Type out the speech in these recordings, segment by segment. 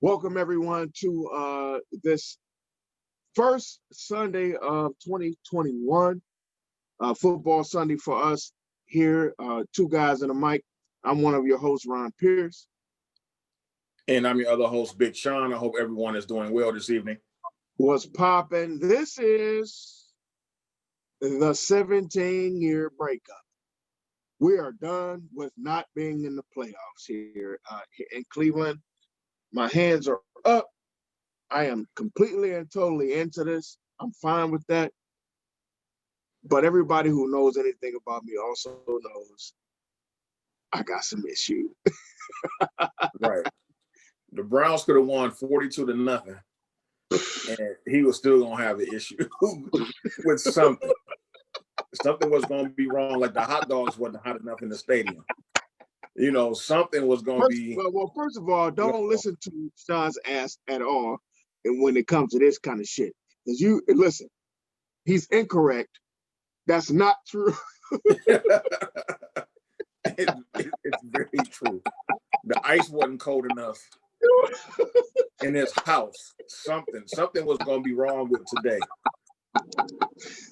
Welcome everyone to this first Sunday of 2021, football Sunday for us here. Two guys in a mic. I'm one of your hosts, Ron Pierce. And I'm your other host, Big Sean. I hope everyone is doing well this evening. What's popping? This is the 17-year breakup. We are done with not being in the playoffs here in Cleveland. My hands are up. I am completely and totally into this. I'm fine with that. But everybody who knows anything about me also knows I got some issues. Right. The Browns could have won 42-0, and he was still gonna have an issue with something. Something was gonna be wrong, like the hot dogs wasn't hot enough in the stadium. You know, something was gonna be. Well, first of all, don't listen to Sean's ass at all, and when it comes to this kind of shit, because you listen, he's incorrect. That's not true. It's very true. The ice wasn't cold enough in his house. Something was going to be wrong with today.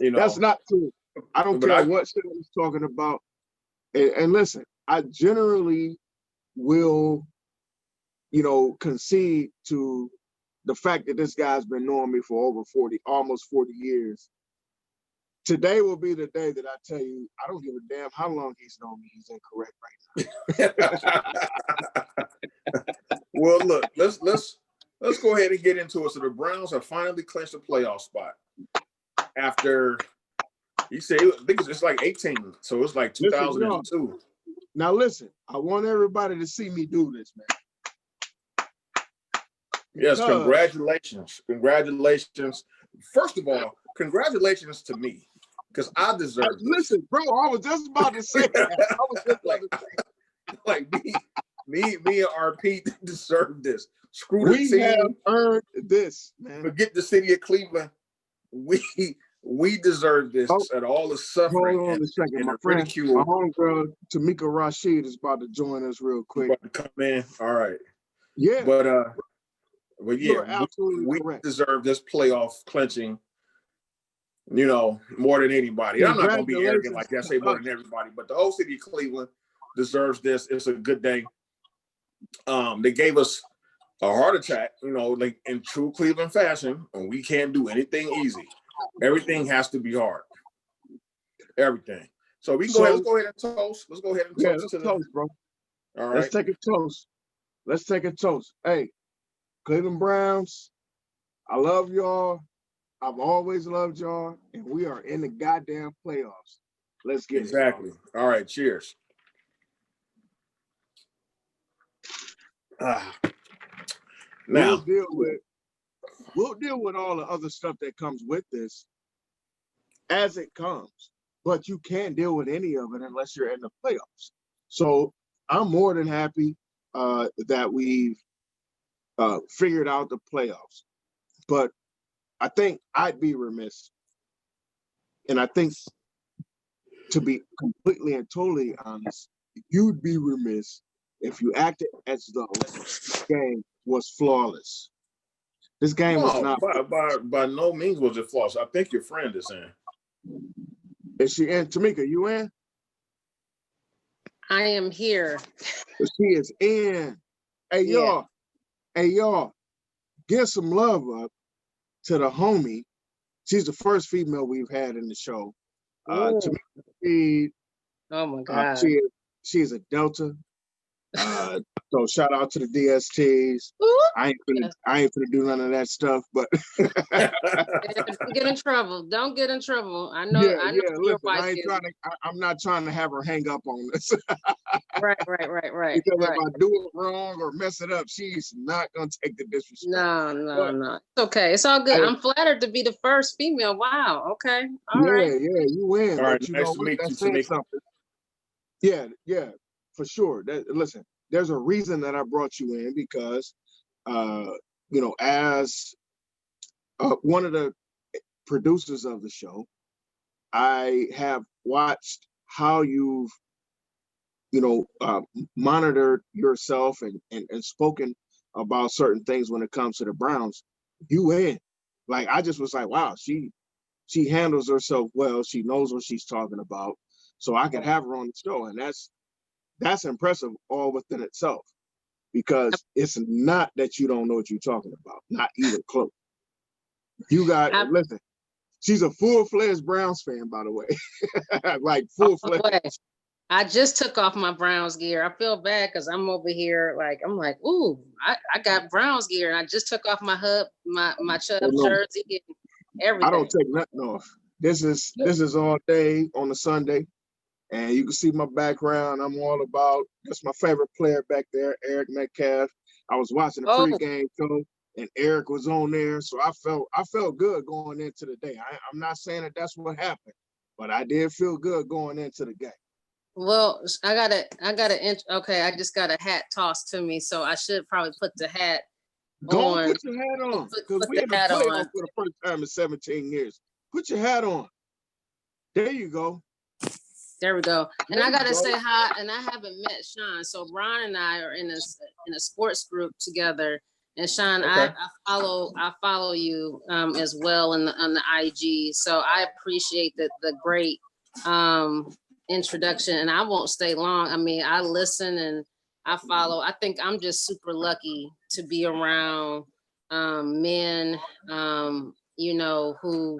You know, that's not true. I don't care what Sean is talking about. And listen, I generally will, concede to the fact that this guy's been knowing me for over almost 40 years. Today will be the day that I tell you, I don't give a damn how long he's known me. He's incorrect right now. Well, look, let's go ahead and get into it. So the Browns have finally clinched a playoff spot after you say I think it's like 18. So it's like 2002. Now listen, I want everybody to see me do this, man. Yes, congratulations. Congratulations. First of all, congratulations to me. Because I deserve this. Listen, bro, I was just about to say that. Like me and RP deserve this. Screw the team. We have earned this, man. Forget the city of Cleveland. We deserve this at all the suffering. Hold on a second, my friend. Ridicule. My homegirl Tamika Rashid is about to join us real quick. About to come in. All right. Yeah. But yeah, we deserve this playoff clinching. More than anybody. I'm not going to be arrogant like that, say more than everybody, but the whole city of Cleveland deserves this. It's a good day. They gave us a heart attack, like in true Cleveland fashion, and we can't do anything easy. Everything has to be hard. Everything. So we can let's go ahead and toast. Let's go ahead and toast to toast, bro. All right. Let's take a toast. Hey, Cleveland Browns, I love y'all. I've always loved y'all, and we are in the goddamn playoffs. Let's get exactly. All right, cheers. Now we'll deal with all the other stuff that comes with this as it comes, but you can't deal with any of it unless you're in the playoffs. So I'm more than happy that we've figured out the playoffs, but I think I'd be remiss, and I think to be completely and totally honest, you'd be remiss if you acted as though this game was flawless. This game was not. By no means was it flawless. I think your friend is in. Is she in? Tamika, you in? I am here. She is in. Hey, y'all, give some love up to the homie. She's the first female we've had in the show. Tamika Reed. Oh my God. She is a Delta. So shout out to the DSTs. I ain't gonna do none of that stuff, but get in trouble. Don't get in trouble. I know. Listen, I'm not trying to have her hang up on this. Right. Because if I do it wrong or mess it up, she's not gonna take the disrespect. No. It's okay. It's all good. I'm flattered to be the first female. Wow. Okay. All right. Yeah, you win. All right, nice to meet you, Tamika. Yeah, for sure. Listen, there's a reason that I brought you in because, as one of the producers of the show, I have watched how you've, monitored yourself and spoken about certain things when it comes to the Browns, you in. Like I just was like, wow, she handles herself well. She knows what she's talking about. So I could have her on the show. And that's impressive all within itself. Because it's not that you don't know what you're talking about, not even close. You got listen, she's a full-fledged Browns fan, by the way. Like full-fledged. I just took off my Browns gear. I feel bad because I'm over here I'm like, ooh, I got Browns gear, and I just took off my Chubb jersey and everything. I don't take nothing off. This is all day on a Sunday, and you can see my background. I'm all about, that's my favorite player back there, Eric Metcalf. I was watching the pregame show, and Eric was on there, so I felt good going into the day. I'm not saying that that's what happened, but I did feel good going into the game. Well, okay, I just got a hat tossed to me, so I should probably put the hat Go on. Put your hat on, because we in the playoffs for the first time in 17 years. Put your hat on. There you go. There we go. And I gotta say hi, and I haven't met Sean. So Ron and I are in a sports group together. And Sean, okay. I follow you as well on the IG. So I appreciate the great introduction, and I won't stay long. I mean, I listen and I follow. I think I'm just super lucky to be around men, you know, who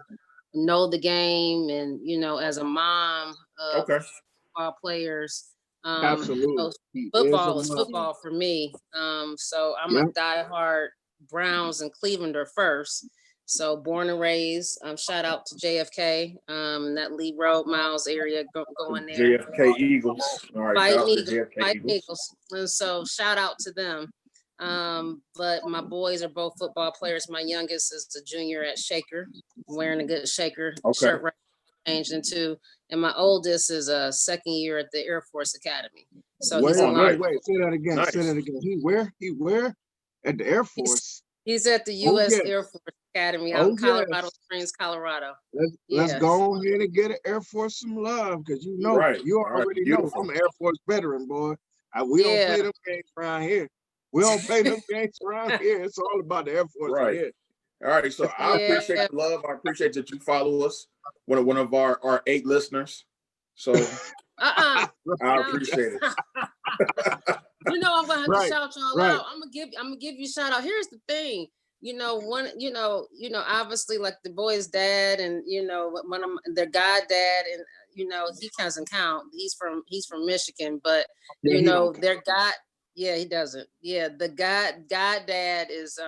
know the game, and you know, as a mom of football players, absolutely, you know, football is football for me. So I'm a diehard Browns and Clevelander first. So born and raised. Shout out to JFK, that Lee Road Miles area going there. JFK Eagles. All right, Fighting Eagles. And so shout out to them. But my boys are both football players. My youngest is a junior at Shaker, wearing a good Shaker shirt right changed into, and my oldest is a second year at the Air Force Academy. So wait, say that again. Nice. Say that again. He where? At the Air Force. He's at the U.S. Air Force Academy out in Colorado Springs, Colorado. Let's go ahead and get an Air Force some love, because you know, you already know I'm an Air Force veteran, boy. We don't play them games around here. We don't play them games around here. It's all about the Air Force here. All right, so I appreciate the love. I appreciate that you follow us. One of our 8 listeners. So I appreciate it. You know, I'm gonna have to shout y'all out. I'm gonna give you a shout out. Here's the thing. You know, obviously, like the boy's dad, and you know, one of their goddad, and you know, he doesn't count. He's from Michigan, but you know, their god. Yeah, he doesn't. Yeah, the goddad is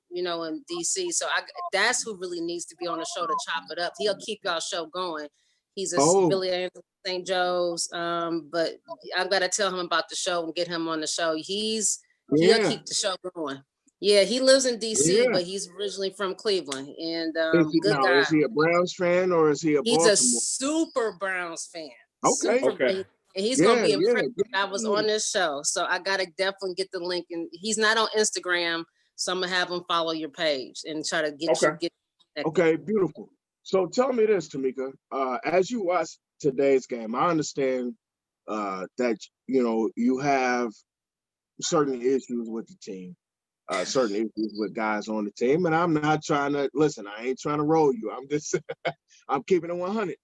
you know, in DC. So that's who really needs to be on the show to chop it up. He'll keep y'all show going. He's a Billy St. Joe's. But I've got to tell him about the show and get him on the show. He'll keep the show going. Yeah, he lives in DC, but he's originally from Cleveland. And good guy. Is he a Browns fan or is he a Baltimore? He's a super Browns fan. Okay. And he's gonna be impressed that I was on this show. So I gotta definitely get the link. And he's not on Instagram, so I'm gonna have him follow your page and try to get you. Okay, beautiful. So tell me this, Tamika. As you watch today's game, I understand that you know you have certain issues with the team, certain issues with guys on the team, and I'm not trying to listen. I ain't trying to roll you. I'm just I'm keeping it 100.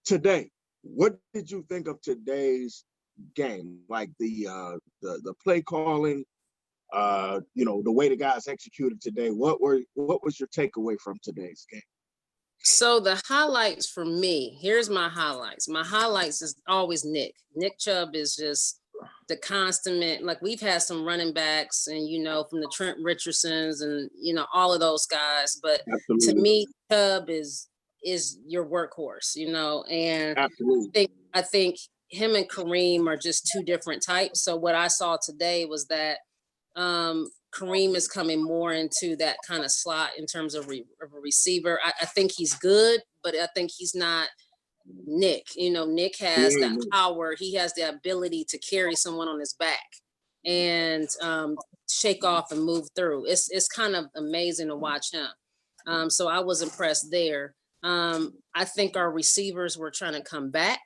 Today, what did you think of today's game? Like the play calling, you know, the way the guys executed today. What was your takeaway from today's game? So the highlights for me, here's my highlights. My highlights is always Nick. Nick Chubb is just the constant, like we've had some running backs and, you know, from the Trent Richardsons and, you know, all of those guys. But to me, Chubb is your workhorse, you know, and I think him and Kareem are just two different types. So what I saw today was that Kareem is coming more into that kind of slot in terms of a receiver. I think he's good, but I think he's not Nick. You know, Nick has that power. He has the ability to carry someone on his back and shake off and move through. It's kind of amazing to watch him. So I was impressed there. I think our receivers were trying to come back.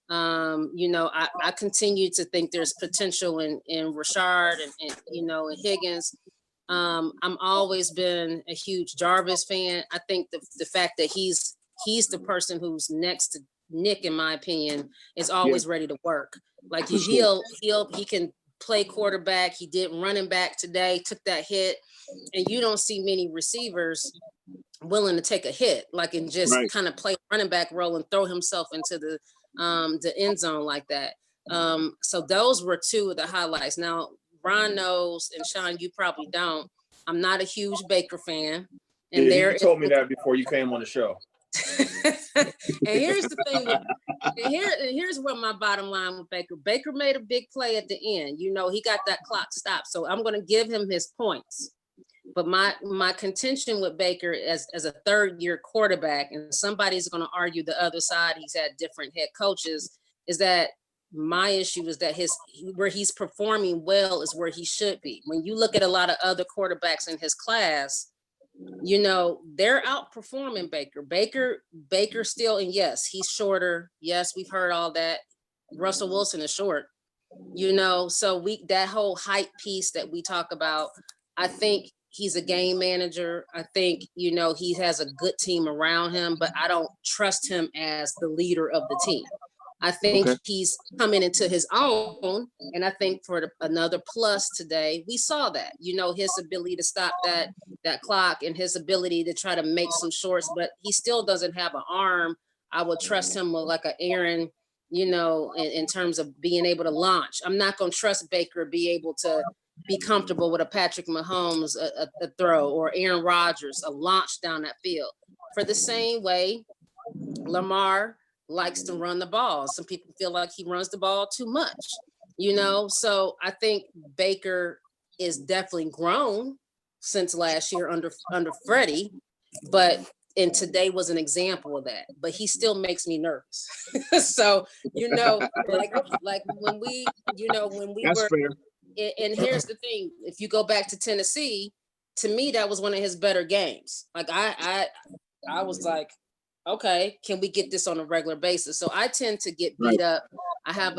You know, I continue to think there's potential in Rashard and you know, and Higgins. I'm always been a huge Jarvis fan. I think the fact that he's the person who's next to Nick, in my opinion, is always ready to work. Like For sure. he can play quarterback. He did running back today, took that hit, and you don't see many receivers willing to take a hit, like, and just Right. kind of play running back role and throw himself into the end zone like that. So those were two of the highlights. Now, Ron knows, and Sean, you probably don't. I'm not a huge Baker fan, and Yeah, there you told me that before you came on the show. and here's the thing with here's where my bottom line with Baker. Baker made a big play at the end. You know, he got that clock stopped. So I'm going to give him his points. But my contention with Baker as a third year quarterback, and somebody's going to argue the other side, he's had different head coaches, is that my issue is that where he's performing well is where he should be. When you look at a lot of other quarterbacks in his class, you know, they're outperforming Baker. Baker still, and yes, he's shorter. Yes, we've heard all that. Russell Wilson is short, you know, so that whole height piece that we talk about, I think he's a game manager. I think, you know, he has a good team around him, but I don't trust him as the leader of the team. I think he's coming into his own. And I think for another plus today, we saw that, you know, his ability to stop that clock and his ability to try to make some shorts, but he still doesn't have an arm. I would trust him with like an Aaron, you know, in terms of being able to launch. I'm not going to trust Baker be able to be comfortable with a Patrick Mahomes, a throw, or Aaron Rodgers, a launch down that field. For the same way, Lamar likes to run the ball. Some people feel like he runs the ball too much, you know? So I think Baker is definitely grown since last year under Freddie, and today was an example of that, but he still makes me nervous. So, you know, like when we That's were, fair. and here's the thing, if you go back to Tennessee, to me, that was one of his better games. Like I was like, okay, can we get this on a regular basis? So I tend to get beat up. I have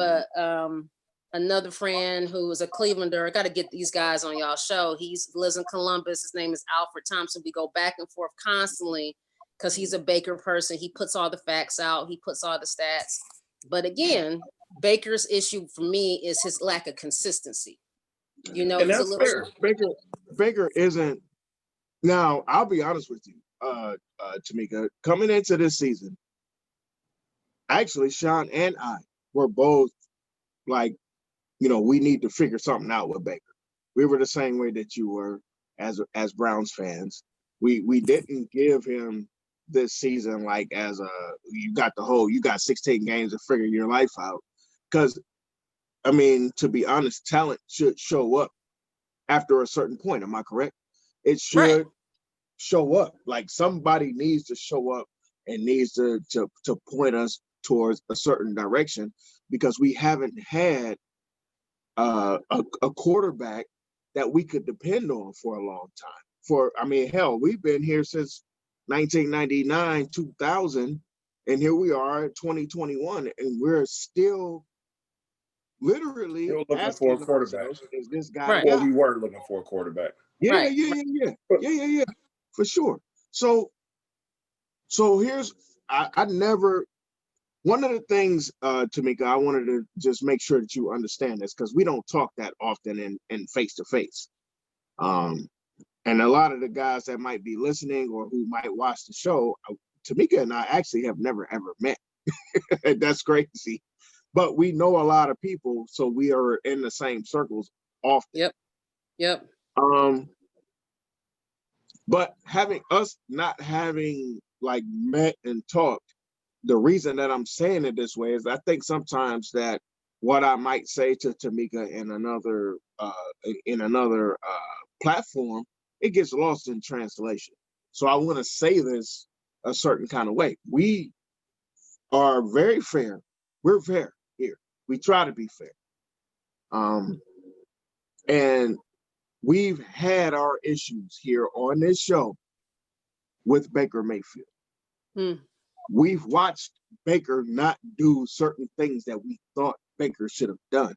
another friend who is a Clevelander. I got to get these guys on y'all show. He lives in Columbus. His name is Alfred Thompson. We go back and forth constantly because he's a Baker person. He puts all the facts out. He puts all the stats. But again, Baker's issue for me is his lack of consistency. You know, And he's that's a little fair. Baker isn't. Now, I'll be honest with you, Tamika, coming into this season, actually, Sean and I were both like, you know, we need to figure something out with Baker. We were the same way that you were as Browns fans. We didn't give him this season like as you got 16 games to figure your life out. Because, I mean, to be honest, talent should show up after a certain point. Am I correct? It should show up. Like somebody needs to show up and needs to point us towards a certain direction, because we haven't had a quarterback that we could depend on for a long time. I mean, hell, we've been here since 1999, 2000, and here we are 2021, and we're still literally looking for a quarterback. Is this guy? Well, we were looking for a quarterback. Yeah, for sure. So here's I never. One of the things, Tamika, I wanted to just make sure that you understand this, because we don't talk that often in face to face. And a lot of the guys that might be listening or who might watch the show, Tamika and I actually have never ever met. That's crazy. But we know a lot of people, so we are in the same circles often. Yep. But not having like met and talked, the reason that I'm saying it this way is I think sometimes that what I might say to Tamika in another platform, it gets lost in translation. So I want to say this a certain kind of way. We are very fair. We're fair here. We try to be fair. And we've had our issues here on this show with Baker Mayfield. we've watched Baker not do certain things that we thought Baker should have done.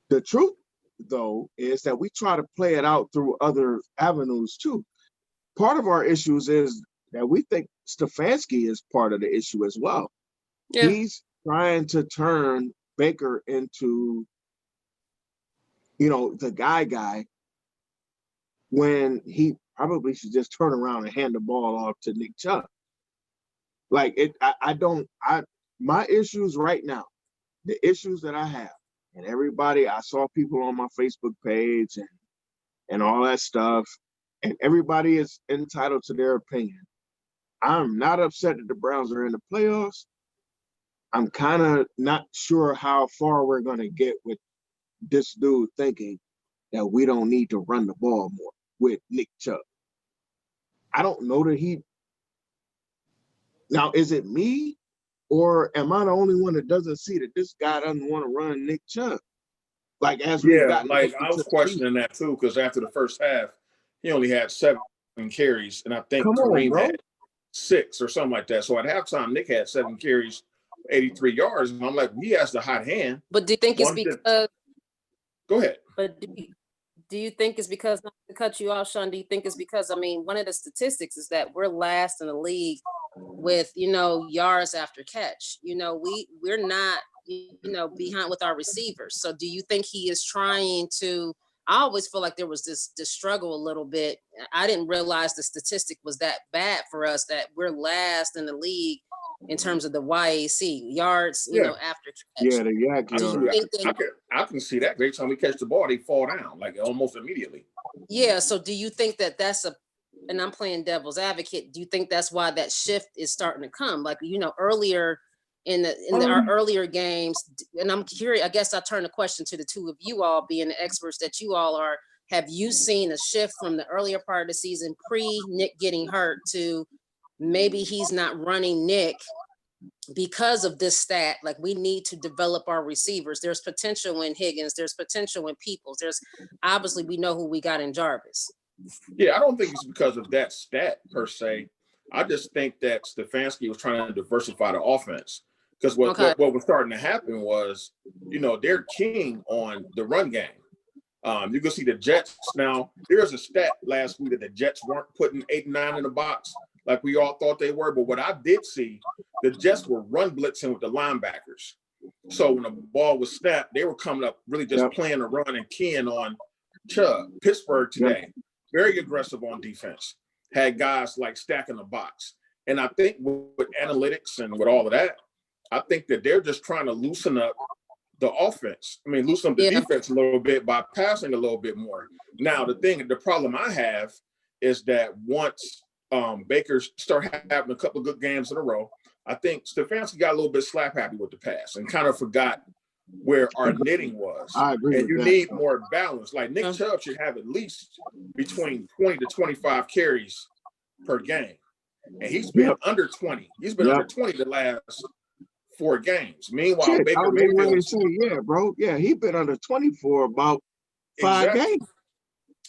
The truth, though, is that we try to play it out through other avenues too. Part of our issues is that we think Stefanski is part of the issue as well. Yeah. He's trying to turn Baker into, the guy when he probably should just turn around and hand the ball off to Nick Chubb. My issues right now, the issues that I have, and everybody, I saw people on my Facebook page and all that stuff, and everybody is entitled to their opinion. I'm not upset that the Browns are in the playoffs. I'm kind of not sure how far we're going to get with this dude thinking that we don't need to run the ball more with Nick Chubb. I don't know that now, is it me, or am I the only one that doesn't see that this guy doesn't want to run Nick Chubb? I was questioning that too, because after the first half, he only had 7 carries, and I think Kareem had 6 or something like that. So at halftime, Nick had 7 carries, 83 yards, and I'm like, he has the hot hand. But do you think it's because? Go ahead. But do you think it's because, not to cut you off, Sean, do you think it's because, one of the statistics is that we're last in the league with, yards after catch. We're not, behind with our receivers. So do you think he is trying to, I always feel like there was this struggle a little bit. I didn't realize the statistic was that bad for us, that we're last in the league in terms of the YAC yards, after catch. Yeah, the yak yards. I can see that. Every time we catch the ball, they fall down like almost immediately. Yeah. So do you think that that's and I'm playing devil's advocate, do you think that's why that shift is starting to come? Like, earlier in our earlier games, and I'm curious, I guess I turn the question to the two of you all being the experts that you all are. Have you seen a shift from the earlier part of the season, pre-Nick getting hurt, to maybe he's not running Nick because of this stat? Like, we need to develop our receivers. There's potential in Higgins. There's potential in Peoples. There's obviously, we know who we got in Jarvis. Yeah, I don't think it's because of that stat per se. I just think that Stefanski was trying to diversify the offense, because what was starting to happen was, they're king on the run game. You can see the Jets now. There's a stat last week that the Jets weren't putting 8 and 9 in the box like we all thought they were. But what I did see, the Jets were run blitzing with the linebackers. So when the ball was snapped, they were coming up really just playing the run and keying on Chubb. Pittsburgh today, very aggressive on defense, had guys like stacking the box. And I think with analytics and with all of that, I think that they're just trying to loosen up the offense. Loosen up the defense a little bit by passing a little bit more. Now, the problem I have is that once Baker start having a couple of good games in a row, I think Stefanski got a little bit slap happy with the pass and kind of forgot where our knitting was. I agree. And you need more balance. Like Nick Chubb should have at least between 20 to 25 carries per game. And he's been under 20. He's been under 20 the last 4 games. Meanwhile, Baker Mayfield. He's been under 20 for about 5 games.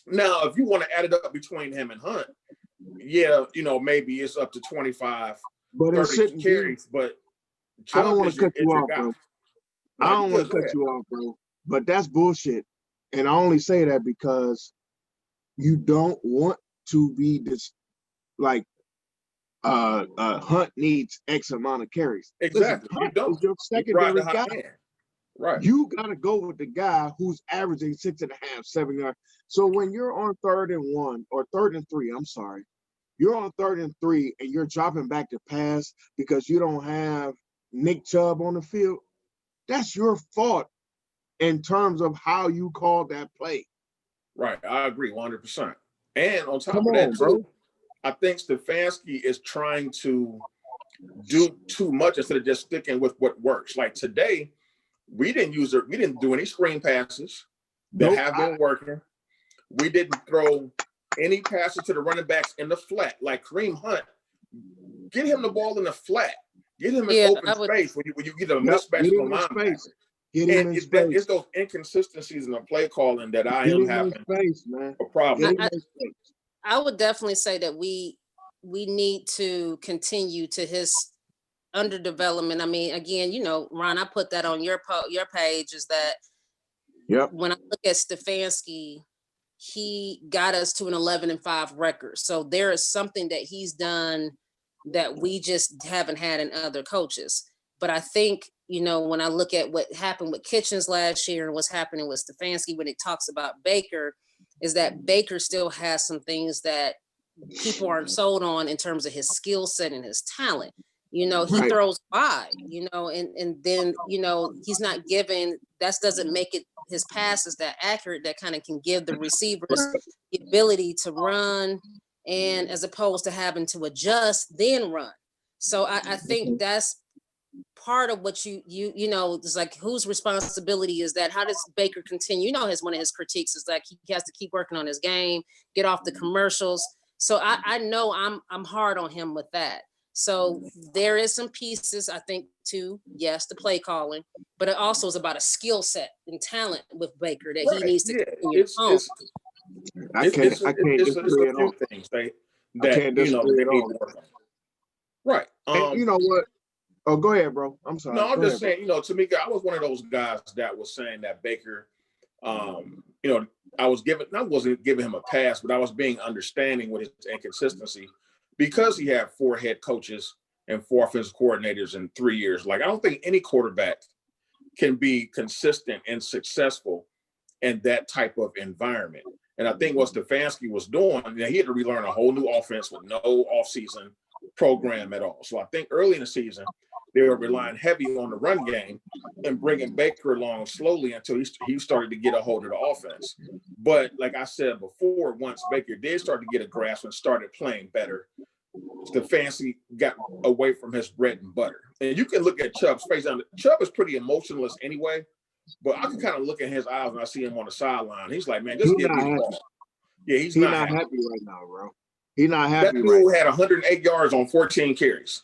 Now, if you want to add it up between him and Hunt, maybe it's up to 25, but 30 carries. But I don't want to cut you off, bro. I don't want to cut you off, bro. But that's bullshit. And I only say that because you don't want to be this, like, Hunt needs X amount of carries. Exactly. Listen, Hunt is your secondary guy. Right. You got to go with the guy who's averaging 6.5, 7 yards. So when you're on 3rd and 1 or 3rd and 3, you're on 3rd and 3 and you're dropping back to pass because you don't have Nick Chubb on the field. That's your fault in terms of how you called that play. Right. I agree 100%. And on top of that, too, I think Stefanski is trying to do too much instead of just sticking with what works. Like today, we didn't do any screen passes that have been working. We didn't throw any passes to the running backs in the flat. Like Kareem Hunt, get him the ball in the flat. Get him in open space when you get a mismatch on line. It's those inconsistencies in the play calling that I am having a problem. I would definitely say that we we need to continue to his underdevelopment. I mean, again, you know, Ron, I put that on your page, is that Yep. when I look at Stefanski, he got us to an 11-5 record. So there is something that he's done that we just haven't had in other coaches. But I think, you know, when I look at what happened with Kitchens last year and what's happening with Stefanski, when it talks about Baker, is that Baker still has some things that people aren't sold on in terms of his skill set and his talent. You know, he Right. throws wide, you know, and then, you know, he's not giving, that doesn't make it, his passes that accurate, that kind of can give the receivers the ability to run, and as opposed to having to adjust, then run. So I think that's part of what you know, it's like, whose responsibility is that? How does Baker continue? You know, one of his critiques is like he has to keep working on his game, get off the commercials. So I know I'm hard on him with that. So there is some pieces, I think, too. Yes, the play calling, but it also is about a skill set and talent with Baker that he needs to continue on. I can't It's a disagree at all. few things that can't you know disagree they at need all. to work on. Right. And you know what? Oh, go ahead, bro. I'm sorry. No, I'm Go just ahead, saying, you know, Tamika, I was one of those guys that was saying that Baker, you know, I wasn't giving him a pass, but I was being understanding with his inconsistency because he had 4 head coaches and 4 offensive coordinators in 3 years. Like, I don't think any quarterback can be consistent and successful in that type of environment. And I think what Stefanski was doing, you know, he had to relearn a whole new offense with no offseason program at all. So I think early in the season, they were relying heavy on the run game and bringing Baker along slowly until he started to get a hold of the offense. But like I said before, once Baker did start to get a grasp and started playing better, Stefanski got away from his bread and butter. And you can look at Chubb's face. Chubb is pretty emotionless anyway, but I can kind of look at his eyes when I see him on the sideline. He's like, man, just give me the ball. Yeah, he's not happy right now, bro. He's not happy. That dude had 108 yards on 14 carries.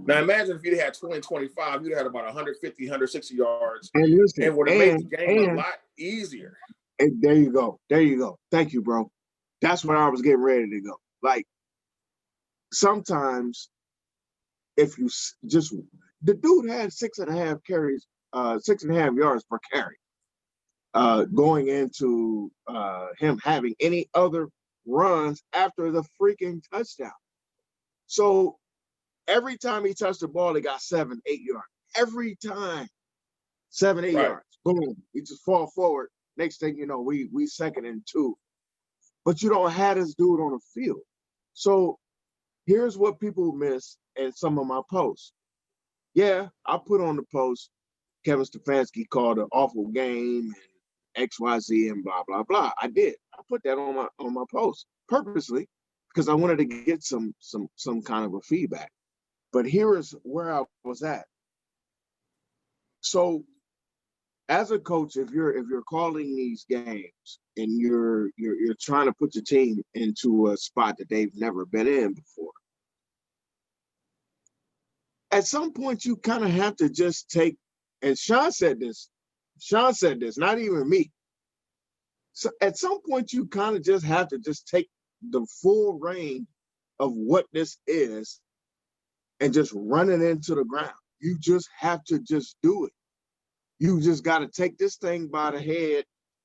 Now imagine if you'd had 20, 25, you'd had about 150, 160 yards, and listen, and would have made the game a lot easier. And there you go. There you go. Thank you, bro. That's when I was getting ready to go. Like, sometimes if you just, the dude had 6.5 carries, 6.5 yards per carry, going into him having any other runs after the freaking touchdown. So every time he touched the ball, he got 7, 8 yards. Every time, 7, 8 yards. Boom. He just fall forward. Next thing you know, we 2nd and 2. But you don't have this dude on the field. So here's what people miss in some of my posts. Yeah, I put on the post, Kevin Stefanski called an awful game and XYZ and blah, blah, blah. I did. I put that on my post purposely because I wanted to get some kind of a feedback. But here is where I was at. So as a coach, if you're calling these games and you're trying to put your team into a spot that they've never been in before, at some point you kind of have to just take, and Sean said this, not even me. So at some point you kind of just have to just take the full reign of what this is and just run it into the ground. You just have to just do it. You just got to take this thing by the head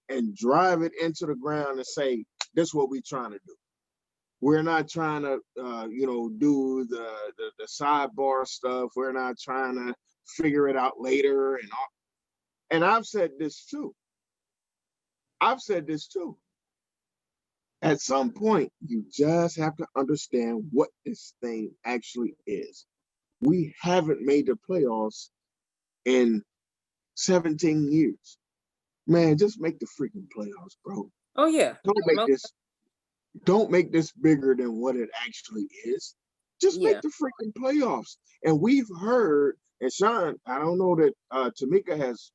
and drive it into the ground and say, this is what we're trying to do. We're not trying to, do the sidebar stuff. We're not trying to figure it out later and all. And I've said this too. At some point, you just have to understand what this thing actually is. We haven't made the playoffs in 17 years. Man, just make the freaking playoffs, bro. Oh yeah. Don't make this bigger than what it actually is. Just make the freaking playoffs. And we've heard, and Sean, I don't know that Tamika has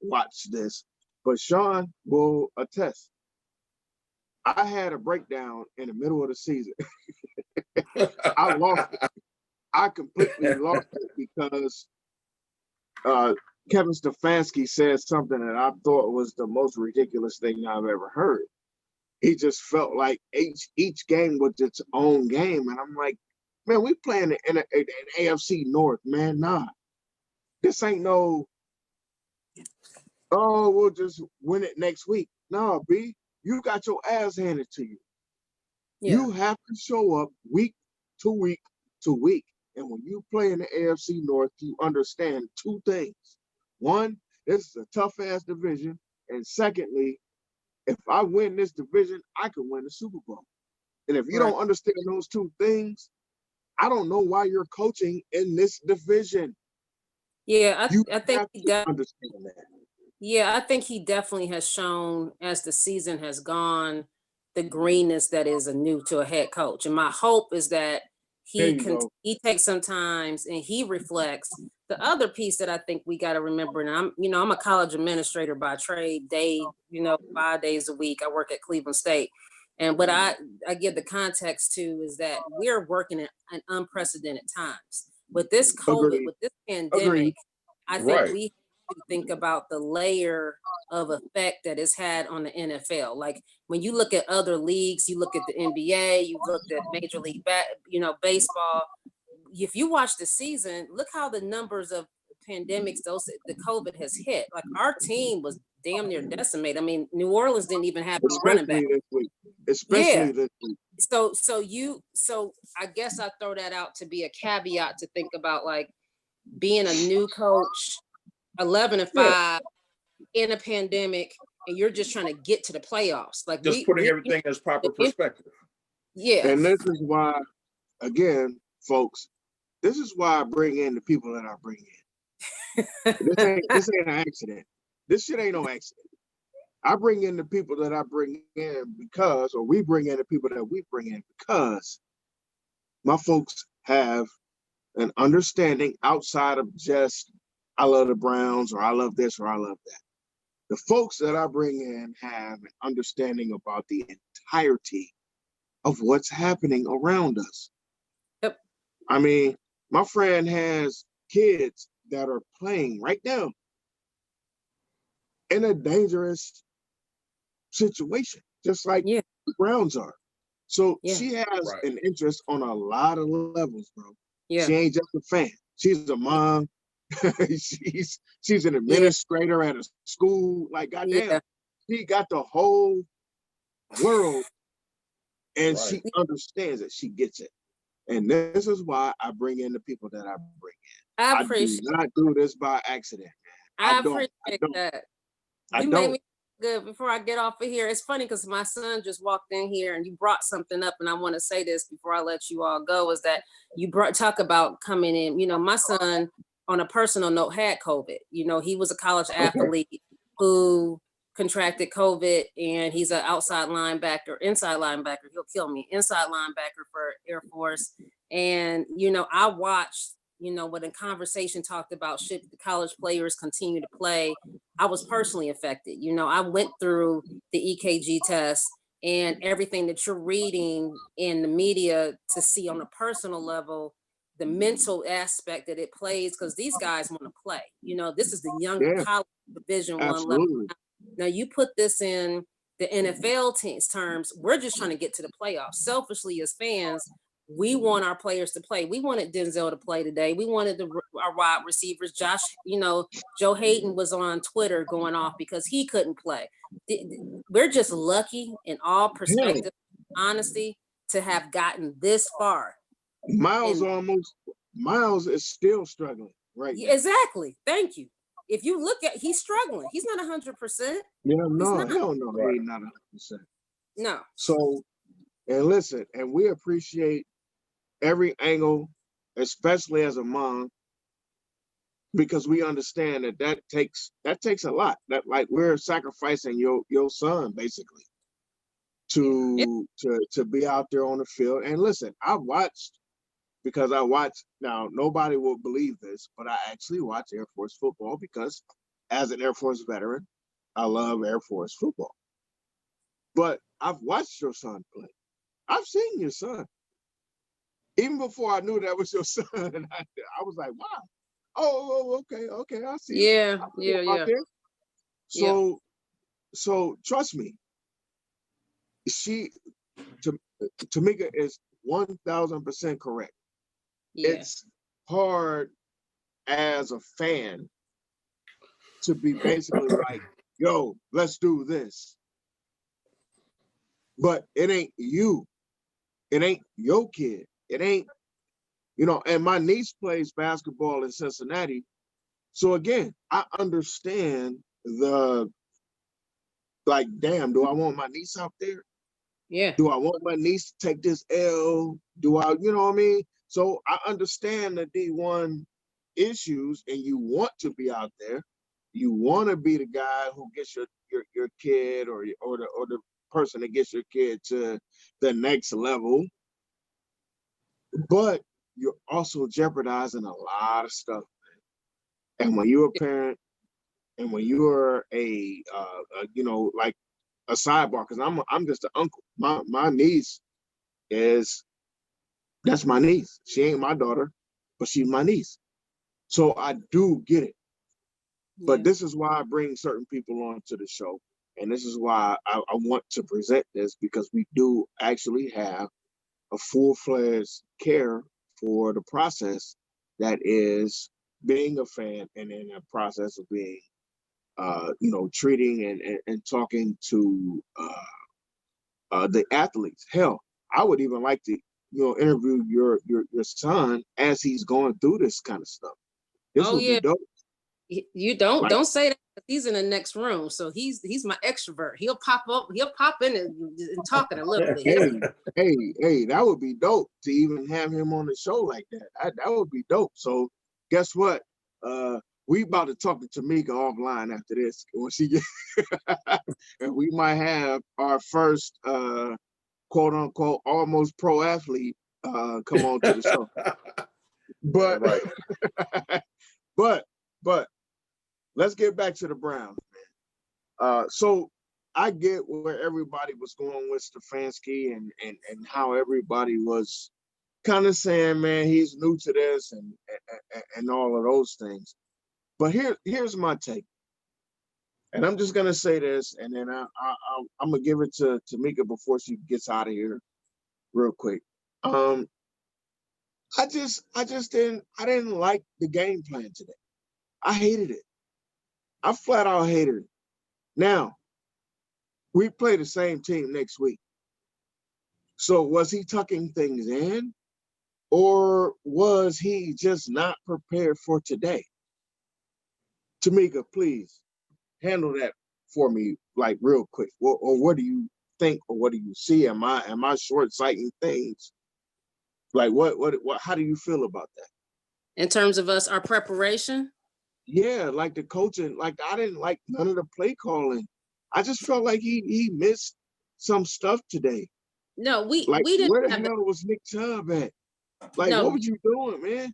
watched this, but Sean will attest. I had a breakdown in the middle of the season. I lost it. I completely lost it because Kevin Stefanski said something that I thought was the most ridiculous thing I've ever heard. he just felt like each game was its own game. And I'm like, man, we playing in an AFC North, man. Nah, this ain't no, oh, we'll just win it next week. No, B, you got your ass handed to you. Yeah. You have to show up week to week to week. And when you play in the AFC North, you understand two things. One, this is a tough ass division. And secondly, if I win this division, I can win the Super Bowl. And if you Right. don't understand those two things, I don't know why you're coaching in this division. Yeah, You I think have he to understand that. Yeah, I think he definitely has shown as the season has gone the greenness that is a new to a head coach. And my hope is that There you go. he takes some times and he reflects. The other piece that I think we got to remember, and I'm a college administrator by trade, 5 days a week. I work at Cleveland State. And what I give the context to is that we're working at unprecedented times. With this COVID, Agreed. with this Agreed. pandemic, I think Right. we have to think about the layer of effect that it's had on the NFL. Like when you look at other leagues, you look at the NBA, you looked at Major League Baseball. If you watch the season, look how the numbers of pandemics the COVID has hit. Like our team was damn near decimated. I mean, New Orleans didn't even have any running back. Especially this week. Especially this week. So I guess I throw that out to be a caveat to think about, like being a new coach, 11-5 in a pandemic, and you're just trying to get to the playoffs. Like Just putting everything as proper perspective. Yeah. And this is why, again, folks, this is why I bring in the people that I bring in. This ain't an accident. This shit ain't no accident. I bring in the people that I bring in because, or we bring in the people that we bring in because my folks have an understanding outside of just, I love the Browns, or I love this, or I love that. The folks that I bring in have an understanding about the entirety of what's happening around us. Yep. I mean, my friend has kids that are playing right now in a dangerous situation, just like Yeah. the Browns are. So Yeah. she has Right. an interest on a lot of levels, bro. Yeah. She ain't just a fan. She's a mom. she's an administrator at a school. Like, goddamn, she got the whole world, and Right. she understands it. She gets it. And this is why I bring in the people that I bring in. I I do appreciate not do this by accident. I don't. appreciate that. I You made don't. me feel good before I get off of here. It's funny because my son just walked in here and you brought something up, and I want to say this before I let you all go, is that you talk about coming in. My son, on a personal note, had COVID. He was a college athlete who contracted COVID, and he's an inside linebacker. He'll kill me. Inside linebacker for Air Force. And, I watched, when the conversation talked about should the college players continue to play, I was personally affected. I went through the EKG test and everything that you're reading in the media to see on a personal level, the mental aspect that it plays, because these guys want to play. This is the young college Division I level. Absolutely. Now you put this in the NFL team's terms, we're just trying to get to the playoffs. Selfishly, as fans, we want our players to play. We wanted Denzel to play today. We wanted our wide receivers. Josh, Joe Hayden was on Twitter going off because he couldn't play. We're just lucky in all perspective, honesty, to have gotten this far. Miles is still struggling right now. Exactly. Thank you. If you look at, he's struggling. He's not 100%. Yeah, no, hell no, he's not 100%. No. So, and listen, and we appreciate every angle, especially as a mom, because we understand that takes a lot. That, like, we're sacrificing your son basically to be out there on the field. And listen, because I watched, now nobody will believe this, but I actually watch Air Force football because as an Air Force veteran, I love Air Force football. But I've watched your son play. I've seen your son. Even before I knew that was your son, I was like, wow. Oh, okay, I see. Yeah. So trust me, Tamika is 1000% correct. Yeah. It's hard as a fan to be basically like, yo, let's do this. But it ain't you. It ain't your kid. It ain't, and my niece plays basketball in Cincinnati. So again, I understand damn, do I want my niece out there? Yeah. Do I want my niece to take this L? Do I, you know what I mean? So I understand the D1 issues, and you want to be out there. You want to be the guy who gets your kid or the person that gets your kid to the next level. But you're also jeopardizing a lot of stuff. And when you're a parent, and when you're like a sidebar, because I'm just an uncle. My niece that's my niece. She ain't my daughter, but she's my niece. So I do get it. But this is why I bring certain people onto the show. And this is why I want to present this, because we do actually have a full-fledged care for the process that is being a fan, and in a process of being, treating and talking to the athletes. Hell, I would even like to, interview your son as he's going through this kind of stuff. This would be dope. You don't say that. He's in the next room, so he's my extrovert. He'll pop in and talking a little bit. Hey, that would be dope to even have him on the show like that. That would be dope. So guess what? We about to talk to Tamika offline after this when she gets, and we might have our first quote unquote almost pro athlete come on to the show. But but let's get back to the Browns, man. So I get where everybody was going with Stefanski and how everybody was kind of saying, man, he's new to this and all of those things. But here's my take. And I'm just gonna say this, and then I'm gonna give it to Tamika before she gets out of here real quick. I didn't like the game plan today. I hated it. I flat out hated it. Now, we play the same team next week. So was he tucking things in, or was he just not prepared for today? Tamika, please handle that for me, like real quick. Or what do you think, or what do you see? Am I short-sighting things? Like what? How do you feel about that? In terms of our preparation? Yeah, like the coaching. Like I didn't like none of the play calling. I just felt like he missed some stuff today. No, we didn't. Where the hell was Nick Chubb at? Like, what were you doing, man?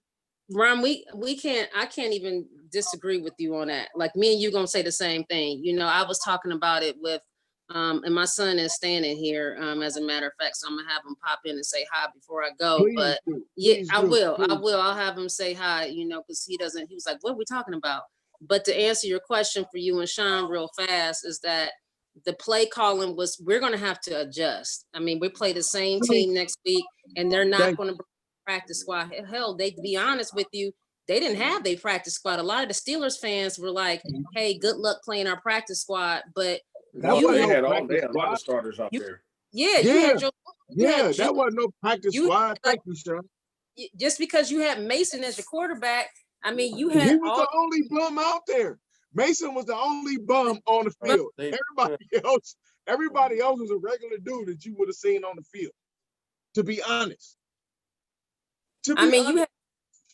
Ron, I can't even disagree with you on that. Like me and you gonna say the same thing. I was talking about it with, and my son is standing here, as a matter of fact, so I'm gonna have him pop in and say hi before I go. Please do. I will. I'll have him say hi, because he was like, what are we talking about? But to answer your question for you and Sean real fast is that the play calling we're gonna have to adjust. I mean, we play the same team next week, and they're not gonna practice squad. Hell, to be honest with you, they didn't have their practice squad. A lot of the Steelers fans were like, hey, good luck playing our practice squad. But they had a lot of starters out there. Yeah, you had that wasn't no practice squad. Thank you, Sean. Just because you had Mason as your quarterback, I mean, you had he was the only bum out there. Mason was the only bum on the field. Everybody else was a regular dude that you would have seen on the field. To be honest.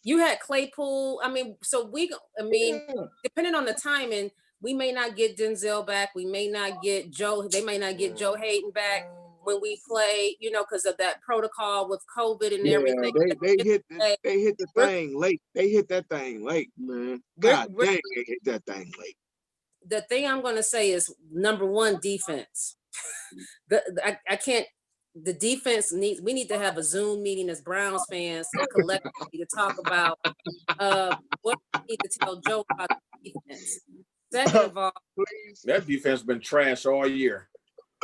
You had Claypool. I mean, depending on the timing, we may not get Denzel back. We may not get Joe. They may not get Joe Hayden back when we play, because of that protocol with COVID and everything. They hit the thing late. They hit that thing late, man. God dang, they hit that thing late. The thing I'm going to say is, number one, defense. I can't. The defense we need to have a Zoom meeting as Browns fans collectively to talk about what we need to tell Joe about the defense. Second of all, that defense has been trash all year.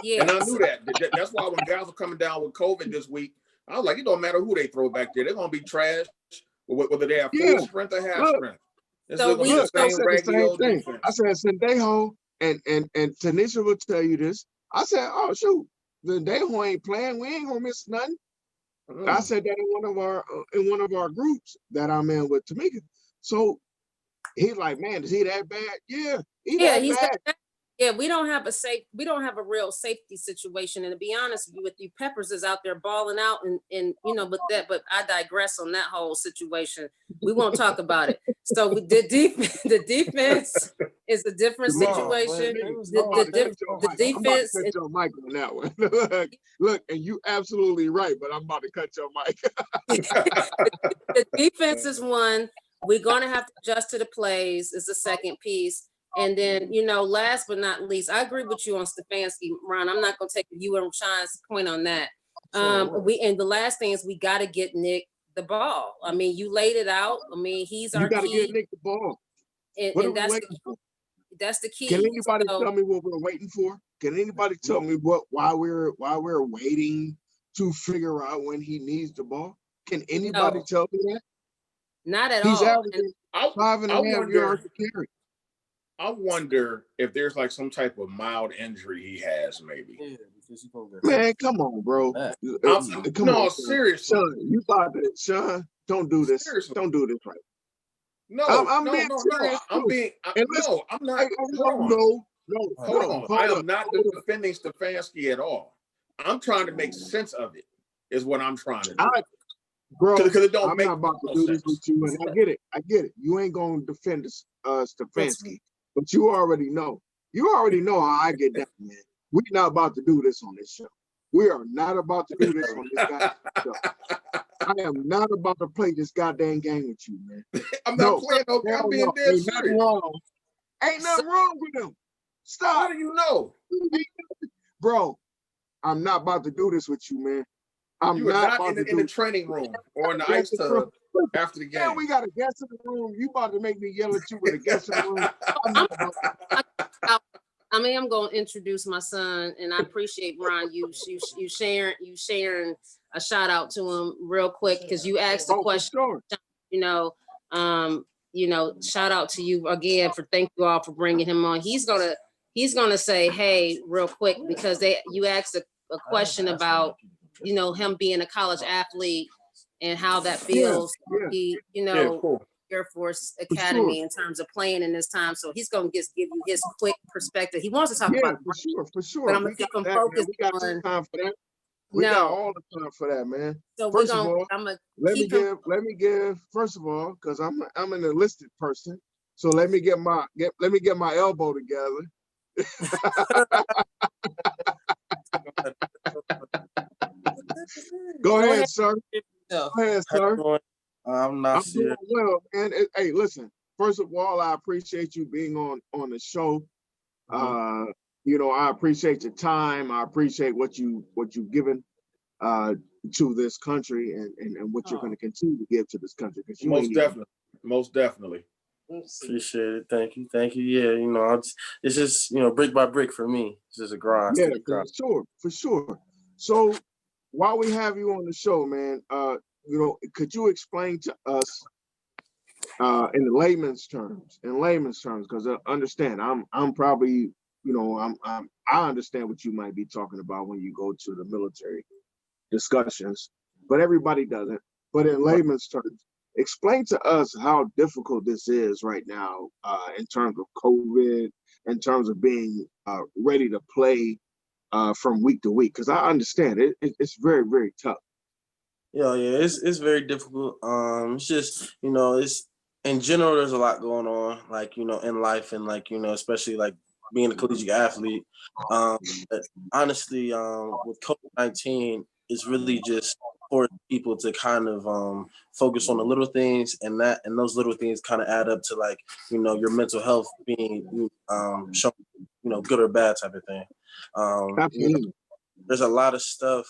Yeah. And I knew that. That's why when guys were coming down with COVID this week, I was like, it don't matter who they throw back there. They're going to be trash, whether they have full strength or half strength. It's So going to be the I same said the raggedy same old thing. defense. I said Sendejo and Tanisha will tell you this. I said, oh shoot, Sendejo ain't playing. We ain't gonna miss nothing. I said that in one of our groups that I'm in with Tamika. So he's like, man, is he that bad? Yeah, he's that bad. Yeah, we don't have a real safety situation. And to be honest with you, Peppers is out there balling out and but I digress on that whole situation. We won't talk about it. So the defense is a different situation. The defense. I'm about to cut your mic on that one. Look, and you absolutely right, but I'm about to cut your mic. The defense is one. We're gonna have to adjust to the plays. Is the second piece. And then, last but not least, I agree with you on Stefanski, Ron. I'm not gonna take you and Sean's point on that. And the last thing is we got to get Nick the ball. I mean, you laid it out. I mean, he's our key. You got to get Nick the ball. And that's the key. Can anybody tell me what we're waiting for? Can anybody tell me why we're waiting to figure out when he needs the ball? Can anybody tell me that? Not at He's all. He's averaging 5.5 yards a carry. I wonder if there's like some type of mild injury he has, maybe. Yeah, because he gonna get Man, come on, bro. Come on, seriously. Sean, you about to, Sean, don't do this. Seriously. Don't do this right. No, I'm being serious. I'm not. Hold on. I am not defending Stefanski at all. I'm trying to make sense of it, is what I'm trying to do. Bro, because it don't I'm make not about to do this with you, and I get it. You ain't gonna defend Stefanski, but you already know. You already know how I get down, man. We're not about to do this on this show. We are not about to do this on this goddamn show. I am not about to play this goddamn game with you, man. I'm not playing no game. I'm being dead serious. Ain't nothing wrong with him. Stop. How do you know? Bro, I'm not about to do this with you, man. You are not in the training room or in the ice tub after the game. Yeah, we got a guest in the room. You about to make me yell at you with a guest in the room. I'm going to introduce my son, and I appreciate Ron you sharing a shout out to him real quick because you asked the question. Sure. Shout out to you again thank you all for bringing him on. He's gonna say hey real quick because you asked a question about him being a college athlete and how that feels. Cool. Air Force Academy in terms of playing in this time. So he's going to just give you his quick perspective. He wants to talk about it. For sure. But I'm going to keep him focused on. Time for that. We got all the time for that, man. So first of all, let me give. First of all, because I'm an enlisted person, so let me get my elbow together. Go ahead, sir. Go ahead, sir. I'm not doing well, man. Hey, listen. First of all, I appreciate you being on the show. I appreciate your time. I appreciate what you've given to this country and what you're going to continue to give to this country. Because most definitely. Appreciate it. Thank you. Yeah, it's just brick by brick for me. It's just a grind. Yeah, for sure. So while we have you on the show, man, could you explain to us in layman's terms, because I understand I'm probably, I understand what you might be talking about when you go to the military discussions, but everybody doesn't. But in layman's terms, explain to us how difficult this is right now in terms of COVID, in terms of being ready to play from week to week, because I understand it's very, very tough. Yeah, it's very difficult. It's just it's in general. There's a lot going on, like in life, and especially like being a collegiate athlete. But honestly, with COVID-19, it's really just for people to kind of focus on the little things, and those little things kind of add up to like your mental health being shown good or bad type of thing. There's a lot of stuff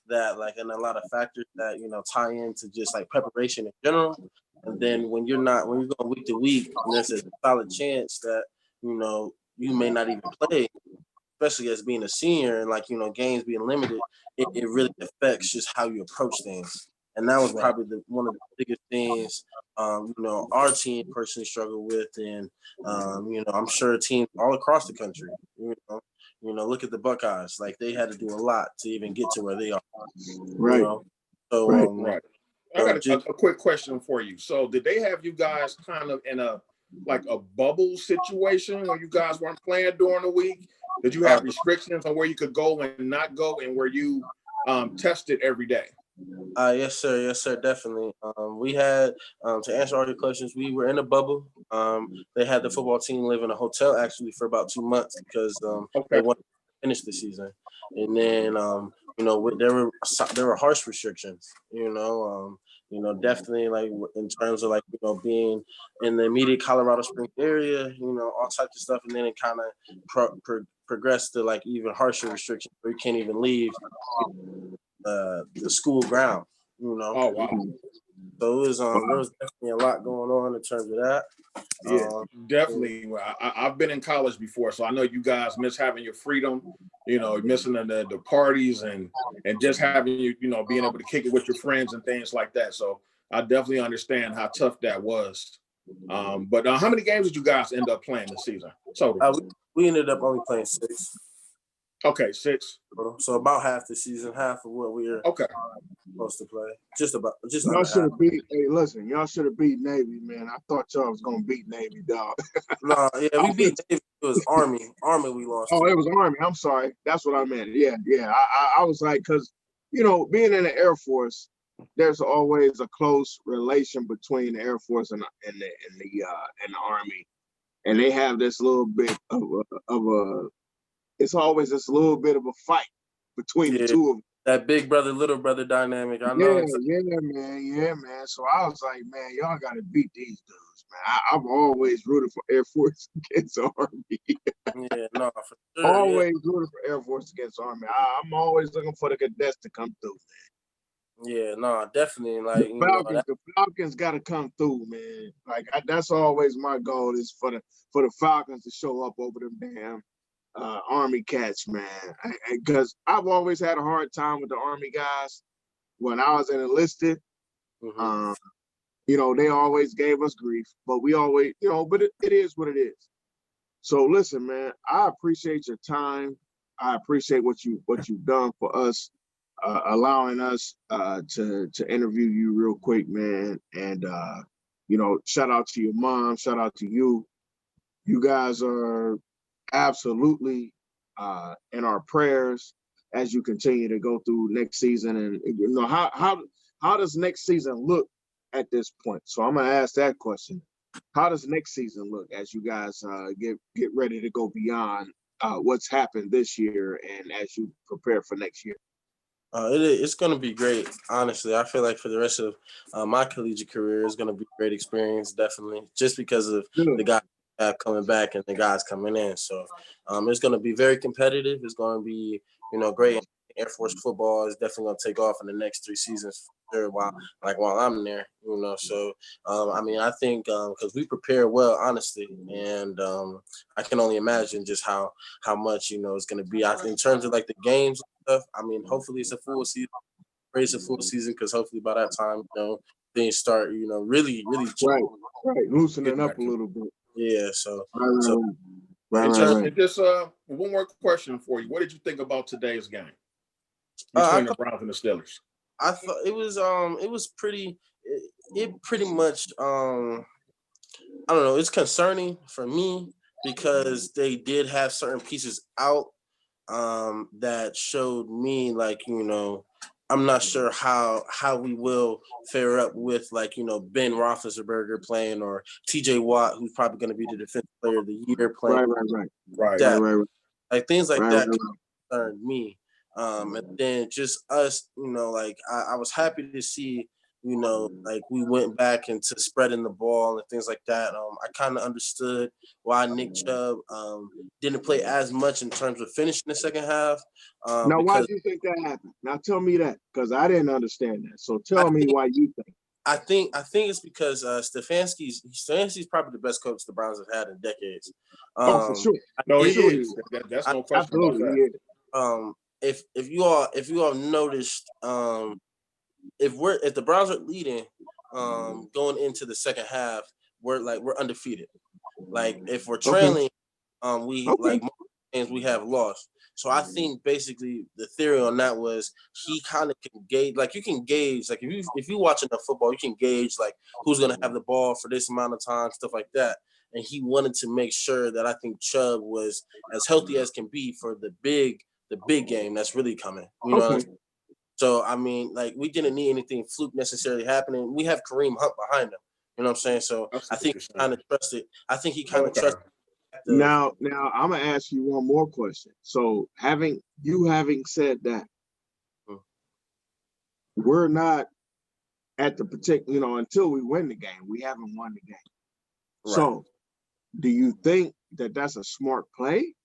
that and a lot of factors that tie into just like preparation in general, and then when you're going week to week, there's a solid chance that you may not even play, especially as being a senior and like, games being limited, it really affects just how you approach things. And that was probably one of the biggest things, our team personally struggled with. And, I'm sure teams all across the country, look at the Buckeyes, like they had to do a lot to even get to where they are. Right. So, right. I got a quick question for you. So did they have you guys kind of in a bubble situation where you guys weren't playing during the week? Did you have restrictions on where you could go and not go, and where you tested every day? Yes, sir, definitely. We had, to answer all your questions, we were in a bubble. They had the football team live in a hotel actually for about 2 months because they wanted to finish the season. And then, there were harsh restrictions. Definitely like in terms of being in the immediate Colorado Springs area, all types of stuff, and then it kind of progressed to like even harsher restrictions where you can't even leave the school ground. Oh wow. So it was there was definitely a lot going on in terms of that. Yeah, definitely. I've been in college before, so I know you guys miss having your freedom, missing the parties and just having being able to kick it with your friends and things like that. So I definitely understand how tough that was. But how many games did you guys end up playing this season? So we ended up only playing 6. Okay, 6. So about half the season, half of what we were supposed to play. Just y'all should have beat. Hey, listen, y'all should have beat Navy, man. I thought y'all was gonna beat Navy, dog. No, yeah, we beat Navy. It was Army. Army we lost. Oh, it was Army. I'm sorry. That's what I meant. Yeah. I was like, because being in the Air Force, there's always a close relation between the Air Force and the Army, and they have this little bit of a. It's always this little bit of a fight between the two of them. That big brother, little brother dynamic. I know. Yeah, man. So I was like, man, y'all got to beat these dudes, man. I've always rooted for Air Force against Army. Yeah, no, for sure. Always rooted for Air Force against Army. I'm always looking for the cadets to come through, man. Yeah, no, definitely. Like the Falcons got to come through, man. Like that's always my goal is for the Falcons to show up over them damn Army cats, man. Because I've always had a hard time with the Army guys when I was enlisted. Mm-hmm. They always gave us grief, but we always, but it is what it is. So listen, man, I appreciate your time. I appreciate what you've done for us, allowing us to interview you real quick, man. And shout out to your mom, shout out to you. You guys are absolutely in our prayers as you continue to go through next season. And how does next season look at this point? So I'm gonna ask that question. How does next season look as you guys get ready to go beyond what's happened this year and as you prepare for next year? It's going to be great. Honestly, I feel like for the rest of my collegiate career, it's going to be a great experience, definitely, just because of the guys coming back and the guys coming in. So it's going to be very competitive. It's going to be, great. Air Force football is definitely going to take off in the next 3 seasons for sure while I'm there, So, I think because we prepare well, honestly, and I can only imagine just how much, it's going to be. In terms of like the games and stuff, hopefully it's a full season. Pray it's a full season because hopefully by that time, things start, really right, loosening up a little bit. Yeah, so right. Just one more question for you. What did you think about today's game between the Browns and the Steelers? I thought it was pretty. It pretty much I don't know. It's concerning for me because they did have certain pieces out that showed me I'm not sure how we will fare up with Ben Roethlisberger playing or TJ Watt, who's probably going to be the defensive player of the year playing. Right. Like things like that concerned me. And then just us, I was happy to see, we went back into spreading the ball and things like that. I kind of understood why Nick Chubb didn't play as much in terms of finishing the second half. Now, why do you think that happened? Now, tell me that, because I didn't understand that. So tell me why you think. I think it's because Stefanski's probably the best coach the Browns have had in decades. Oh, for sure. No, For he sure is. That's no question Absolutely, about yeah. that. If you all noticed, if the Browns are leading, going into the second half, we're undefeated. Like if we're trailing, like most games we have lost. So I think basically the theory on that was he kind of can gauge, like you can gauge, like if you watch enough football, you can gauge like who's gonna have the ball for this amount of time, stuff like that. And he wanted to make sure that I think Chubb was as healthy as can be for the big game that's really coming. You know. So I mean, like we didn't need anything fluke necessarily happening. We have Kareem Hunt behind him. You know what I'm saying? So I think he kind of trusted. I think he kind of trusted. Now I'm gonna ask you one more question. So having said that, we're not at the particular, until we win the game, we haven't won the game. Right. So do you think that that's a smart play?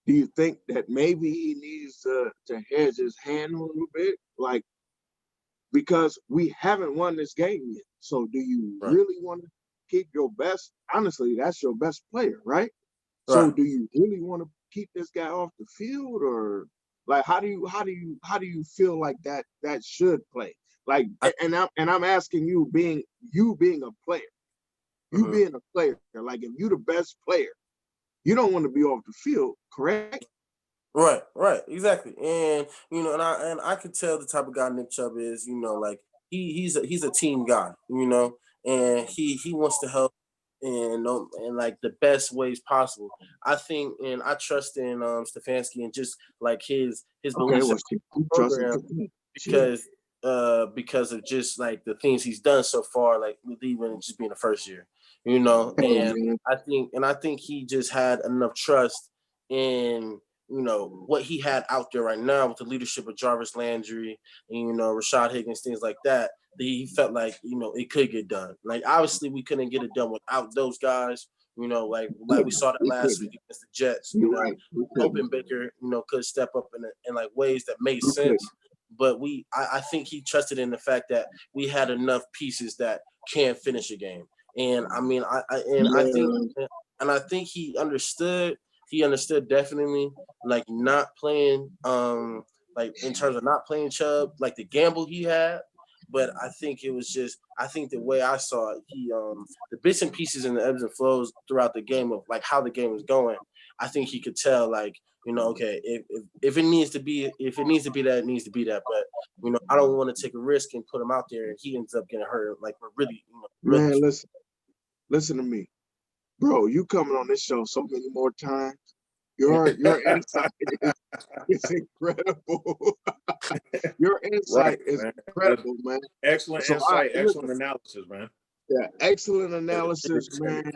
Do you think that maybe he needs to hedge his hand a little bit? Like, because we haven't won this game yet. So do you really want to keep your best? Honestly, that's your best player, right? So do you really want to keep this guy off the field, or like how do you feel like that should play? Like, and I'm asking you, being a player, being a player, like if you're the best player, you don't want to be off the field, correct? Right, exactly. And and I could tell the type of guy Nick Chubb is. Like he's a team guy. And he wants to help in like the best ways possible. I think, and I trust in Stefanski and just like his beliefs program because of just like the things he's done so far, like with even just being the first year. And I think he just had enough trust in what he had out there right now with the leadership of Jarvis Landry and Rashad Higgins, things like that. He felt like it could get done. Like obviously we couldn't get it done without those guys. Like we saw that last week against the Jets. Hoping Baker could step up in like ways that made sense. But I think he trusted in the fact that we had enough pieces that can finish a game. And I mean, I think he understood. He understood definitely, like not playing, like in terms of not playing Chubb, like the gamble he had. But I think it was just, I think the way I saw it, he, the bits and pieces and the ebbs and flows throughout the game of like how the game was going. I think he could tell, like, okay, if it needs to be that, it needs to be that. But I don't want to take a risk and put him out there and he ends up getting hurt. Like we're really, man, listen to me. Bro, you coming on this show so many more times. Your insight is incredible. Your insight is incredible, man. Excellent insight, excellent analysis, man. Yeah, excellent analysis, man.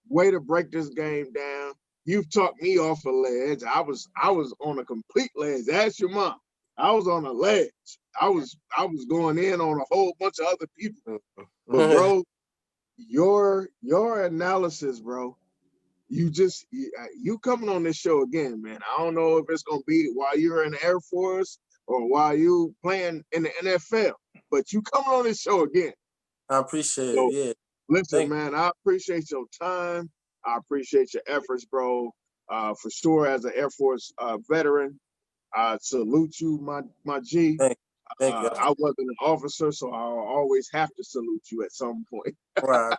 Way to break this game down. You've talked me off a ledge. I was on a complete ledge. Ask your mom. I was on a ledge. I was going in on a whole bunch of other people. But bro, your analysis, bro, you coming on this show again, man. I don't know if it's gonna be while you're in the Air Force or while you playing in the NFL, but you coming on this show again. I appreciate it. Yeah. Listen, man, I appreciate your time. I appreciate your efforts, bro. For sure, as an Air Force veteran, I salute you, my G. Thank you. I wasn't an officer, so I'll always have to salute you at some point. Right.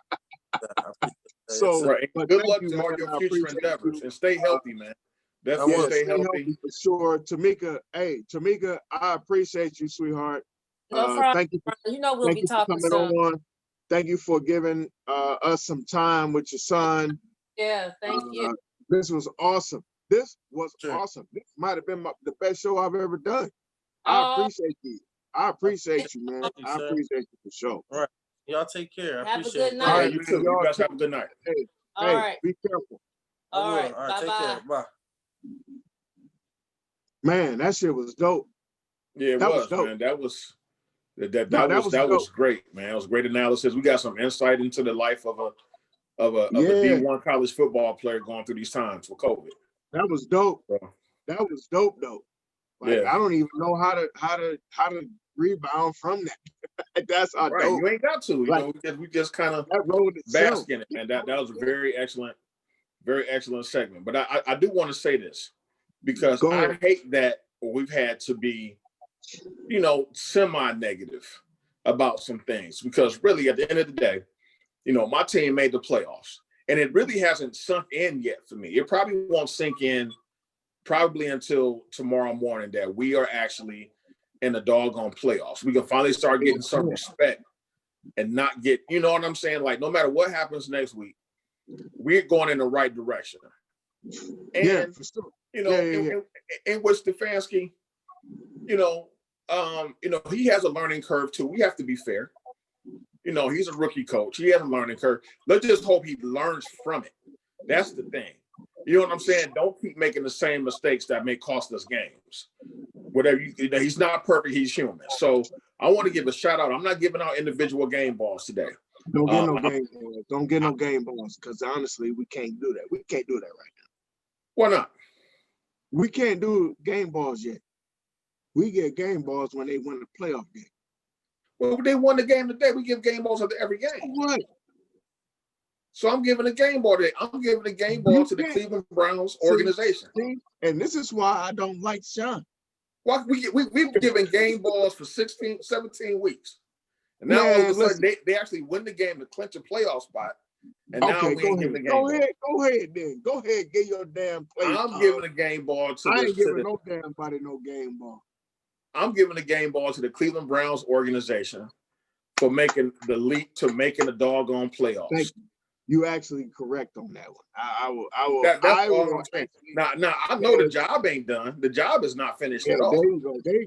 So, but good luck to all your future endeavors, and stay healthy, man. Definitely stay healthy for sure. Tamika, I appreciate you, sweetheart. No problem. Thank you. We'll be talking soon. Thank you for giving us some time with your son. Yeah, thank you. This was awesome. Awesome. This might have been the best show I've ever done. I appreciate you. I appreciate you, man. I appreciate you for sure. All right. Y'all take care. Have a good night. All right, you too. You guys have a good night. Hey, be careful. All right. All right. Take care. Bye. Man, that shit was dope. Yeah, it was, man. That was great, man. It was great analysis. We got some insight into the life of a D1 college football player going through these times with COVID. That was dope. That was dope, though. Like Yeah. I don't even know how to rebound from that. That's how Right. dope. You ain't got to. You Like, know, we just kind of that road itself. bask in it, man. That was a very excellent segment. But I do want to say this because Go I ahead. hate that we've had to be, you know, semi-negative about some things because really at the end of the day, you know, my team made the playoffs and it really hasn't sunk in yet for me. It probably won't sink in probably until tomorrow morning that we are actually in the doggone playoffs. We can finally start getting some respect and not get, you know what I'm saying? Like no matter what happens next week, we're going in the right direction. And Yeah, for sure. you know, in which Stefanski, you know, he has a learning curve too. We have to be fair. You know, he's a rookie coach. He has a learning curve. Let's just hope he learns from it. That's the thing. You know what I'm saying? Don't keep making the same mistakes that may cost us games. Whatever you know, he's not perfect. He's human. So I want to give a shout out. I'm not giving out individual game balls today. Don't get no game balls. Don't get no game balls because honestly, we can't do that. We can't do that right now. Why not? We can't do game balls yet. We get game balls when they win the playoff game. Well, they won the game today. We give game balls after every game. What? So I'm giving a game ball today. I'm giving a game ball to the Cleveland Browns organization. See? And this is why I don't like Sean. Well, we've given game balls for 16, 17 weeks. And now all of a sudden they actually win the game to clinch a playoff spot. And now we ain't giving the game ball. Go ahead then. Go ahead, get your damn play. I'm giving a game ball to I ain't giving no damn body no game ball. I'm giving a game ball to the Cleveland Browns organization for making the leap to making the doggone playoffs. Thank you. You actually correct on that one. I will. That's all I'm saying. Now, I know the job ain't done. The job is not finished at all. There you go. The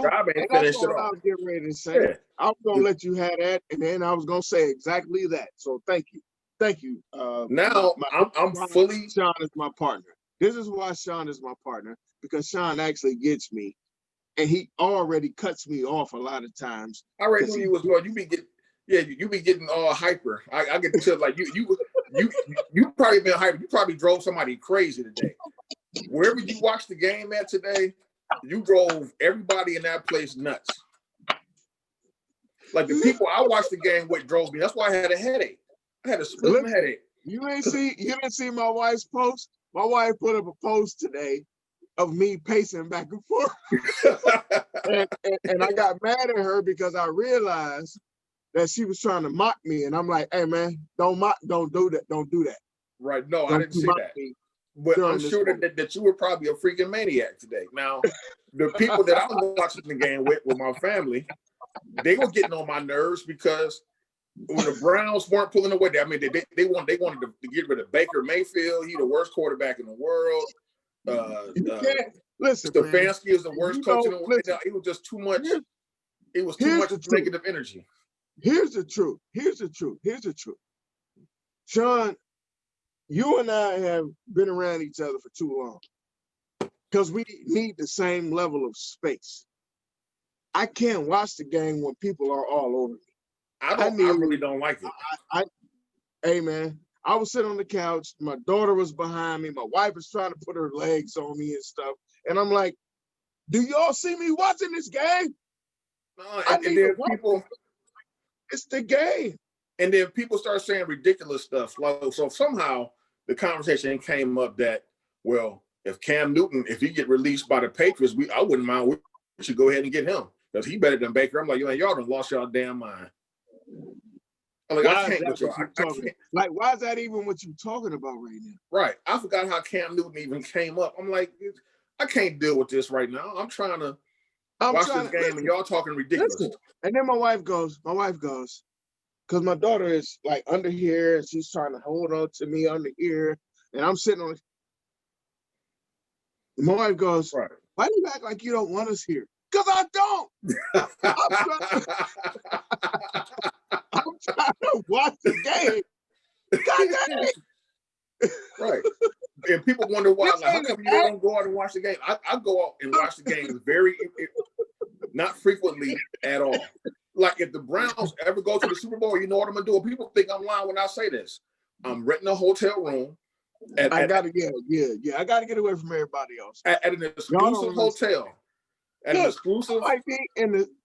job ain't finished at all. I was getting ready to say. Yeah. I was gonna let you have that, and then I was gonna say exactly that. So thank you. Now I'm fully. Sean is my partner. This is why Sean is my partner, because Sean actually gets me, and he already cuts me off a lot of times. I already knew you was going. You be getting all hyper. I get to like you probably been hyper. You probably drove somebody crazy today. Wherever you watched the game at today, you drove everybody in that place nuts. Like the people I watched the game with drove me. That's why I had a headache. I had a splitting headache. You didn't see my wife's post? My wife put up a post today of me pacing back and forth. and I got mad at her because I realized that she was trying to mock me. And I'm like, hey man, don't do that. Right. No, I didn't see that. But I'm sure that you were probably a freaking maniac today. Now, the people that I was watching the game with my family, they were getting on my nerves because when the Browns weren't pulling away, I mean, they wanted to get rid of Baker Mayfield. He's the worst quarterback in the world. Listen, Stefanski is the worst coach in the world. It was just too much. It was too much negative energy. Here's the truth. Sean, you and I have been around each other for too long because we need the same level of space. I can't watch the game when people are all over me. I really don't like it. Hey man, I was sitting on the couch. My daughter was behind me. My wife was trying to put her legs on me and stuff. And I'm like, do y'all see me watching this game? And then people, it's the game. And then people start saying ridiculous stuff. Like, so somehow the conversation came up that, well, if Cam Newton, if he get released by the Patriots, I wouldn't mind. We should go ahead and get him because he better than Baker. I'm like, y'all done lost y'all damn mind. I'm like, I can't with y'all. I can't. Like, why is that even what you're talking about right now? Right. I forgot how Cam Newton even came up. I'm like, I can't deal with this right now. I'm trying to watch this game and y'all talking ridiculous. Listen. And then my wife goes, because my daughter is like under here and she's trying to hold on to me under here. And I'm sitting on. My wife goes, right. Why do you act like you don't want us here? Because I don't. I'm trying to watch the game. God dang it. Right. And people wonder why. Like, how come you don't go out and watch the game? I go out and watch the games not frequently at all. Like if the Browns ever go to the Super Bowl, you know what I'm gonna do? People think I'm lying when I say this. I'm renting a hotel room. I gotta get away from everybody else. At an exclusive hotel. At an exclusive.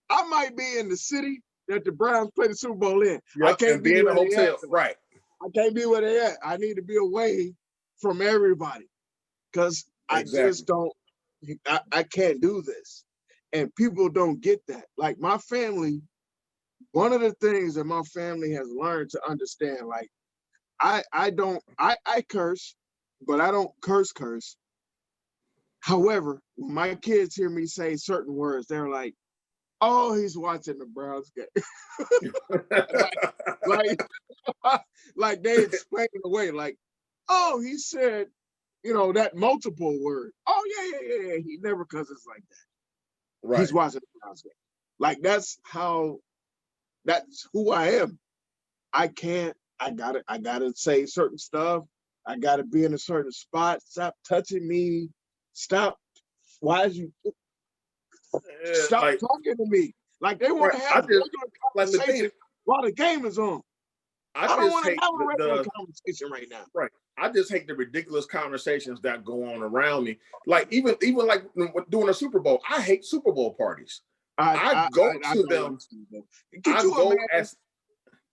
I might be in the city that the Browns play the Super Bowl in. Yep, I can't be in where the hotel. Right. I can't be where they at. I need to be away from everybody because I just don't. I can't do this, and people don't get that. Like my family, one of the things that my family has learned to understand, like I curse, but I don't curse. However, when my kids hear me say certain words, they're like, "Oh, he's watching the Browns game." like they explain it away. Like, "Oh, he said, that multiple word. Oh, yeah. He never cusses like that. Right. He's watching the Browns game." Like that's who I am. I gotta say certain stuff. I gotta be in a certain spot. Stop touching me. Stop. Why is you stop talking to me? Like they want to have a conversation while the game is on. I don't want to have a regular conversation right now. Right. I just hate the ridiculous conversations that go on around me. Like even like doing a Super Bowl, I hate Super Bowl parties. I go to them.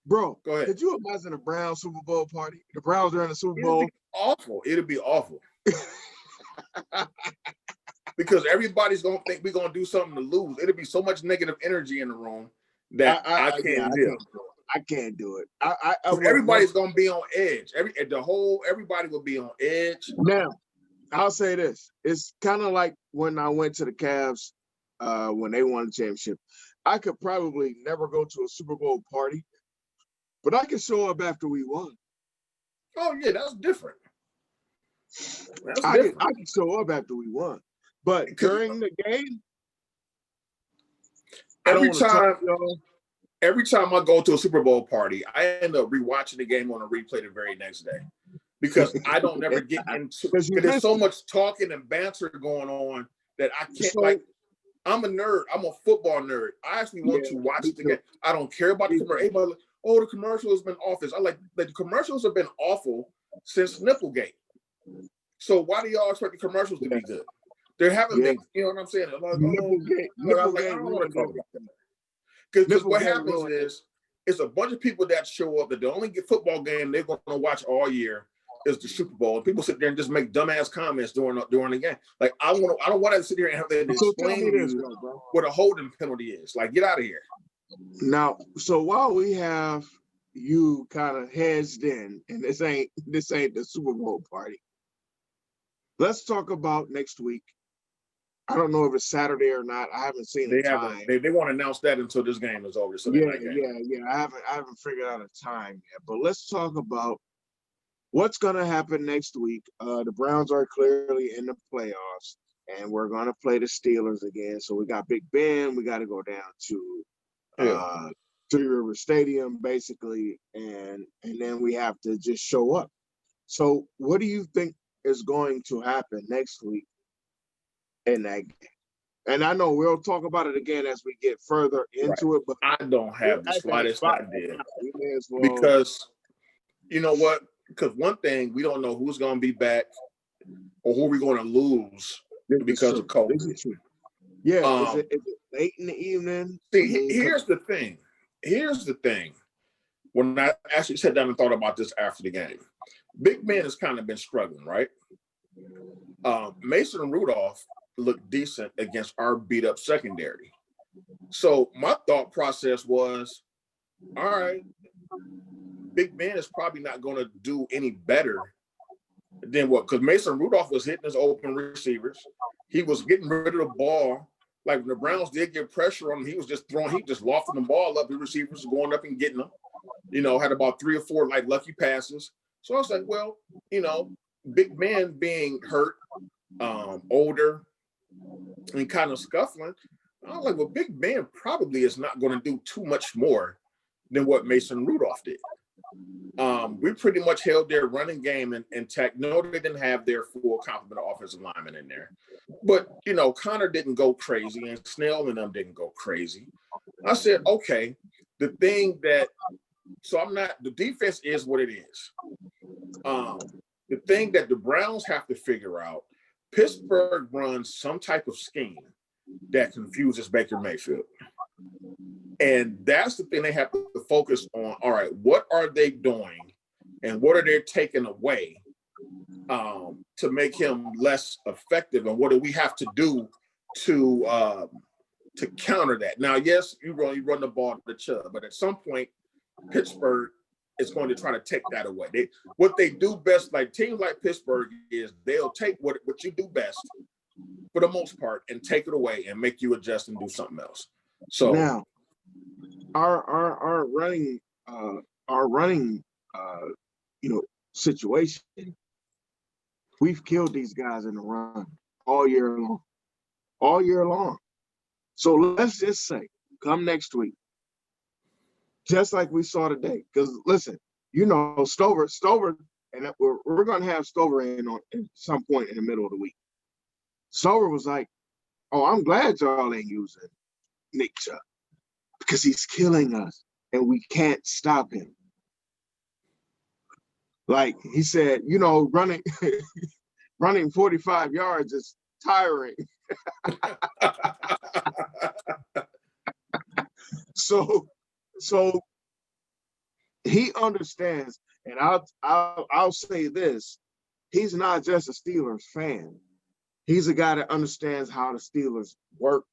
Bro, go ahead. Could you imagine a Browns Super Bowl party? The Browns are in the Super Bowl. It'd be awful. Because everybody's gonna think we're gonna do something to lose. It'll be so much negative energy in the room that I can't deal. I can't do it. Everybody's gonna be on edge. Everybody will be on edge. Now, I'll say this: it's kind of like when I went to the Cavs when they won the championship. I could probably never go to a Super Bowl party, but I could show up after we won. Oh yeah, that's different. I can show up after we won, but during the game, every time I go to a Super Bowl party, I end up rewatching the game on a replay the very next day because I don't never get into. Because there's so much talking and banter going on that I can't. I'm a nerd. I'm a football nerd. I actually want to watch the game. I don't care about the commercial. The commercial has been awful. The commercials have been awful since Nipplegate. So why do y'all expect the commercials to be good? There haven't been. You know what I'm saying? I don't want to talk about that. Because what happens is, it's a bunch of people that show up that the only football game they're going to watch all year is the Super Bowl. And people sit there and just make dumbass comments during the game. Like I don't want to sit here and have them explain to you what a holding penalty is. Like, get out of here. Now, so while we have you kind of hedged in, and this ain't the Super Bowl party, let's talk about next week. I don't know if it's Saturday or not. I haven't seen the time. They won't announce that until this game is over. So yeah. I haven't figured out a time yet. But let's talk about what's going to happen next week. The Browns are clearly in the playoffs, and we're going to play the Steelers again. So we got Big Ben. We got to go down to Three River Stadium, basically, and then we have to just show up. So what do you think is going to happen next week in that game? And I know we'll talk about it again as we get further into it, but I don't have the slightest idea because you know what? Because one thing, we don't know who's going to be back or who we're going to lose because of COVID. This is true. Yeah, is it late in the evening? See, here's the thing. When I actually sat down and thought about this after the game, Big Ben has kind of been struggling, right? Mason Rudolph looked decent against our beat up secondary. So my thought process was, all right, Big Ben is probably not going to do any better than what, because Mason Rudolph was hitting his open receivers. He was getting rid of the ball. Like when the Browns did get pressure on him, he just lofting the ball up. The receivers were going up and getting them. Had about 3 or 4 lucky passes. So I was like, well, Big Ben being hurt, older, and kind of scuffling. I was like, well, Big Ben probably is not going to do too much more than what Mason Rudolph did. We pretty much held their running game intact. No, they didn't have their full complement of offensive linemen in there. But, Connor didn't go crazy and Snell and them didn't go crazy. I said, okay, the defense is what it is. the thing that the Browns have to figure out, Pittsburgh runs some type of scheme that confuses Baker Mayfield. And that's the thing they have to focus on. All right, what are they doing and what are they taking away to make him less effective? And what do we have to do to counter that? Now, yes, you run the ball to Chubb, but at some point, Pittsburgh is going to try to take that away. What they do best, like teams like Pittsburgh, is they'll take what you do best for the most part and take it away and make you adjust and do something else. So now, our running situation, we've killed these guys in the run all year long. So let's just say, come next week, just like we saw today. Because listen, Stover, and we're going to have Stover in at some point in the middle of the week. Stover was like, "Oh, I'm glad y'all ain't using Nick Chubb because he's killing us and we can't stop him." Like he said, running 45 yards is tiring. So he understands, and I'll say this: he's not just a Steelers fan. He's a guy that understands how the Steelers work,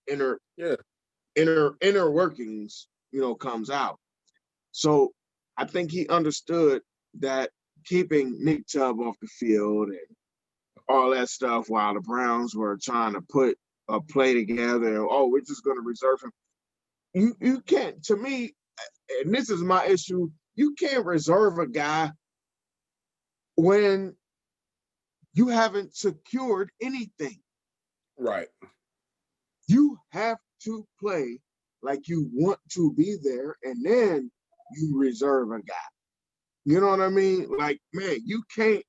inner workings, comes out. So I think he understood that keeping Nick Chubb off the field and all that stuff while the Browns were trying to put a play together, we're just going to reserve him. You can't, to me, and this is my issue, you can't reserve a guy when you haven't secured anything. Right. You have to play like you want to be there, and then you reserve a guy. You know what I mean? Like, man, you can't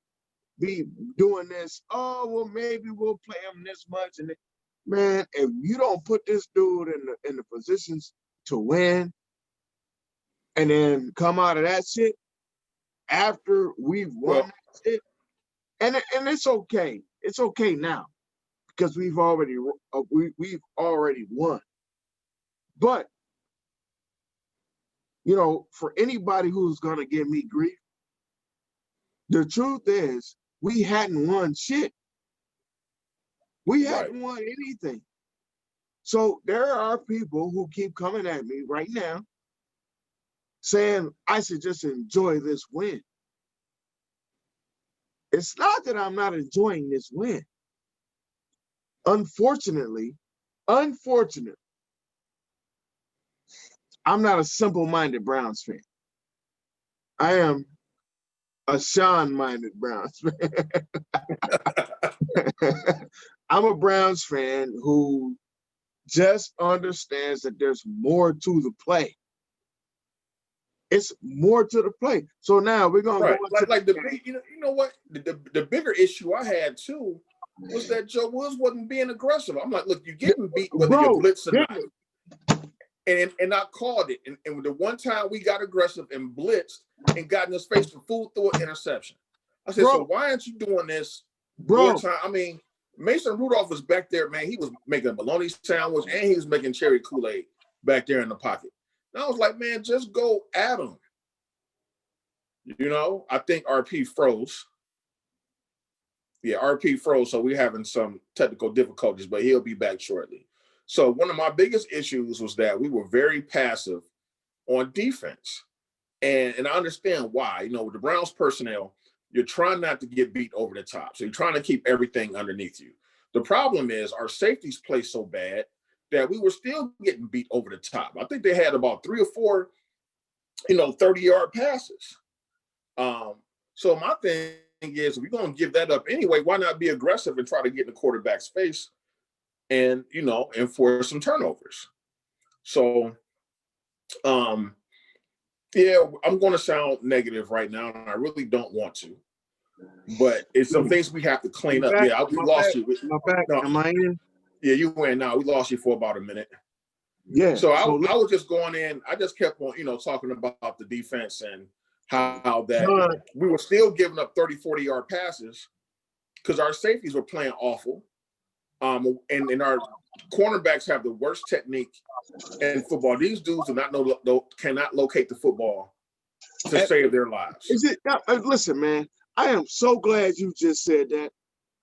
be doing this. Oh, well, maybe we'll play him this much. And man, if you don't put this dude in the positions to win, and then come out of that shit after we've won that shit, and it's okay. It's okay now because we've already won. But for anybody who's gonna give me grief, the truth is we hadn't won shit. We hadn't won anything. So there are people who keep coming at me right now saying I should just enjoy this win. It's not that I'm not enjoying this win. Unfortunately, I'm not a simple-minded Browns fan. I am a Sean-minded Browns fan. I'm a Browns fan who just understands that there's more to the play. It's more to the play. So now we're gonna go into you know what? The bigger issue I had too was that Joe Woods wasn't being aggressive. I'm like, look, you're getting beat whether you blitz or not. And I called it. And the one time we got aggressive and blitzed and got in his face and fooled through an interception. I said, so why aren't you doing this more time? I mean, Mason Rudolph was back there, man. He was making a bologna sandwich and he was making cherry Kool-Aid back there in the pocket. And I was like, man, just go at him. I think RP froze. Yeah, RP froze, so we're having some technical difficulties, but he'll be back shortly. So one of my biggest issues was that we were very passive on defense. And I understand why. With the Browns personnel, you're trying not to get beat over the top. So you're trying to keep everything underneath you. The problem is our safeties play so bad that we were still getting beat over the top. I think they had about 3 or 4, 30-yard passes. So my thing is, if we're going to give that up anyway, why not be aggressive and try to get in the quarterback's face and, and force some turnovers? So, yeah, I'm going to sound negative right now, and I really don't want to. But it's some things we have to clean up. Yeah, we lost you. Am I in? Yeah, you went. Now we lost you for about a minute. Yeah. So I was just going in. I just kept on, talking about the defense and how that Right. we were still giving up 30, 40-yard passes because our safeties were playing awful. And our cornerbacks have the worst technique in football. These dudes do not cannot locate the football to save their lives. Is it? Listen, man. I am so glad you just said that.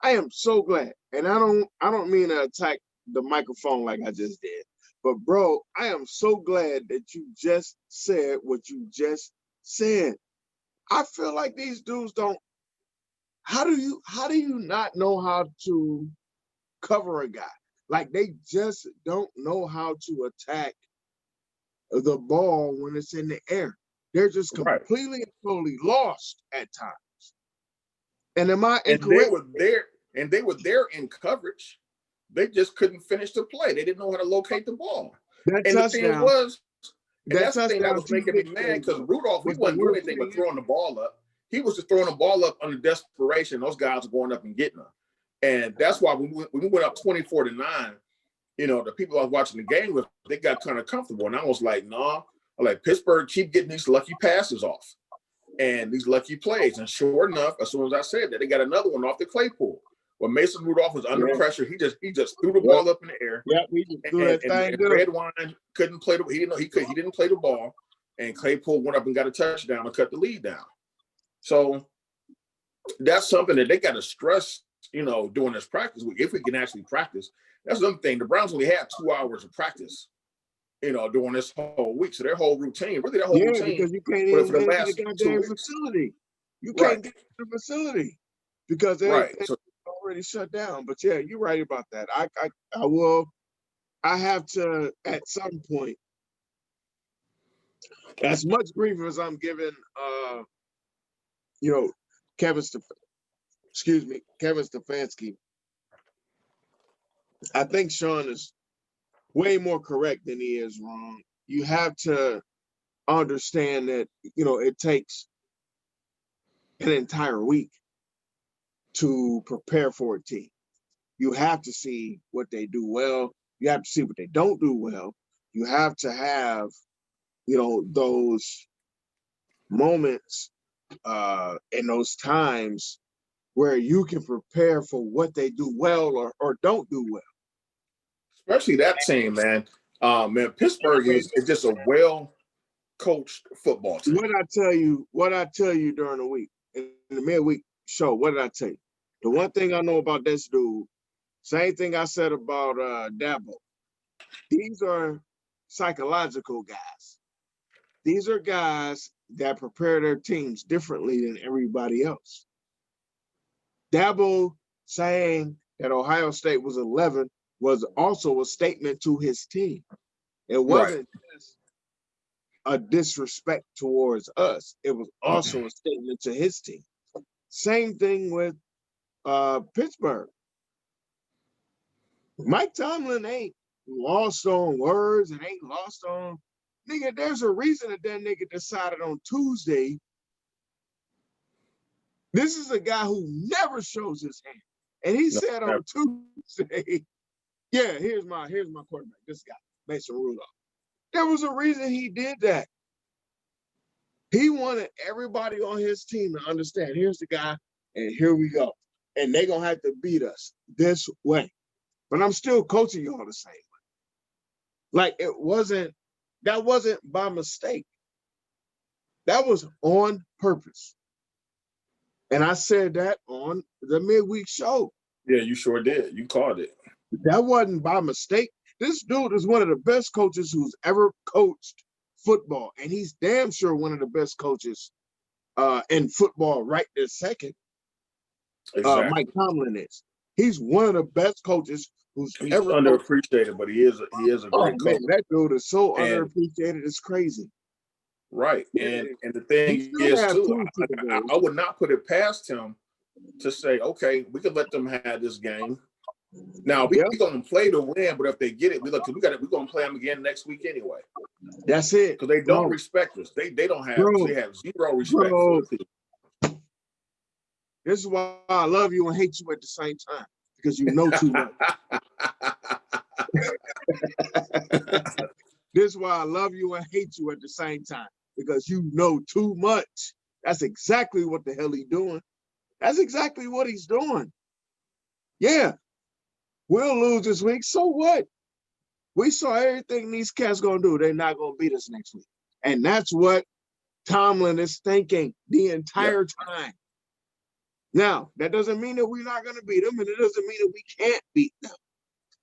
I am so glad, and I don't mean to attack the microphone like I just did, but bro, I am so glad that you just said what you just said. I feel like these dudes don't. How do you not know how to cover a guy? Like they just don't know how to attack the ball when it's in the air. They're just completely and totally lost at times. And am I incorrect? And they were there in coverage. They just couldn't finish the play. They didn't know how to locate the ball. That and touchdown, the thing was, and that's the touchdown thing that was making me mad because Rudolph, he wasn't doing anything but throwing the ball up. He was just throwing the ball up under desperation. Those guys were going up and getting them. And that's why when we went up 24-9, the people I was watching the game with, they got kind of comfortable. And I was like, nah. I'm like, Pittsburgh keep getting these lucky passes off and these lucky plays. And sure enough, as soon as I said that, they got another one off the Claypool. When Mason Rudolph was under pressure, he just threw the ball up in the air. Yeah, he just threw that thing. And Redwine couldn't play he didn't play the ball. And Claypool went up and got a touchdown and cut the lead down. So that's something that they got to stress, during this practice week, if we can actually practice. That's another thing. The Browns only had 2 hours of practice, during this whole week. So their whole routine, because you can't even for the get last to the goddamn facility. You can't get to the facility because everything's already shut down. But yeah, you're right about that. I have to at some point, as much grief as I'm giving Kevin Stefanski, I think Sean is way more correct than he is wrong. You have to understand that, it takes an entire week to prepare for a team. You have to see what they do well. You have to see what they don't do well. You have to have, those moments in those times where you can prepare for what they do well or don't do well. Especially that team, man. Pittsburgh is just a well-coached football team. What I tell you during the week, in the midweek show, what did I tell you? The one thing I know about this dude, same thing I said about Dabo. These are psychological guys. These are guys that prepare their teams differently than everybody else. Dabo saying that Ohio State was 11 was also a statement to his team. It wasn't just a disrespect towards us. It was also a statement to his team. Same thing with Pittsburgh. Mike Tomlin ain't lost on words and ain't lost on nigga. There's a reason that nigga decided on Tuesday. This is a guy who never shows his hand, and he said on Tuesday, "Yeah, here's my quarterback. This guy, Mason Rudolph." There was a reason he did that. He wanted everybody on his team to understand. Here's the guy, and here we go. And they're gonna have to beat us this way. But I'm still coaching you all the same way. Like that wasn't by mistake. That was on purpose. And I said that on the midweek show. Yeah, you sure did. You called it. That wasn't by mistake. This dude is one of the best coaches who's ever coached football. And he's damn sure one of the best coaches in football right this second. Exactly. Mike Tomlin is. He's one of the best coaches who's ever underappreciated, but he is a great coach. Man, that dude is so underappreciated. It's crazy. Right. And the thing is too, I would not put it past him to say, okay, we could let them have this game. Now we're gonna play to win, but if they get it, we're gonna play them again next week anyway. That's it. Because they don't respect us. They have zero respect for us. This is why I love you and hate you at the same time, because you know too much. This is why I love you and hate you at the same time, because you know too much. That's exactly what the hell he's doing. That's exactly what he's doing. Yeah, we'll lose this week. So what? We saw everything these cats gonna do. They're not gonna beat us next week. And that's what Tomlin is thinking the entire time. Now, that doesn't mean that we're not gonna beat them, and it doesn't mean that we can't beat them.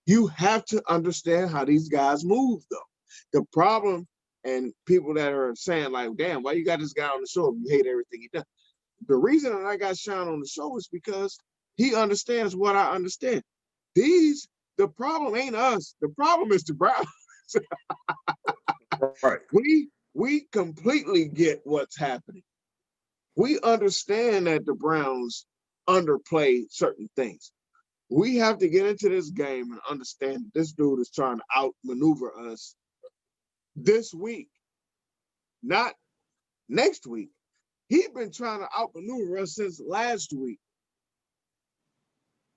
You have to understand how these guys move, though. The problem, and people that are saying, like, damn, why you got this guy on the show if you hate everything he does? The reason that I got Sean on the show is because he understands what I understand. The problem ain't us. The problem is the Browns. Right. We completely get what's happening. We understand that the Browns underplay certain things. We have to get into this game and understand that this dude is trying to outmaneuver us this week, not next week. He's been trying to outmaneuver us since last week.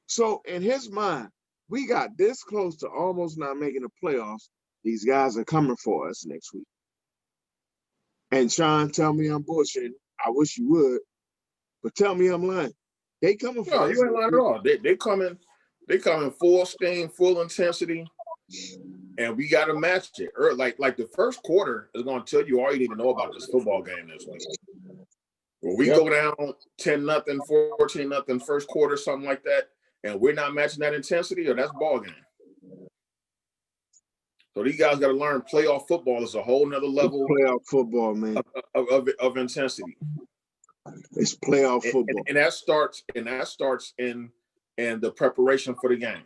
So in his mind, we got this close to almost not making the playoffs. These guys are coming for us next week. And Sean, tell me I'm bullshitting. I wish you would, but tell me I'm lying. They coming for us. No, you ain't lying at all. They coming full steam, full intensity, and we got to match it. Or like the first quarter is going to tell you all you need to know about this football game this week. When we go down 10-0, 14-0 first quarter, something like that, and we're not matching that intensity, or that's ball game. So these guys got to learn playoff football is a whole nother level. Playoff football, man, of intensity. It's playoff football, and that starts in the preparation for the game.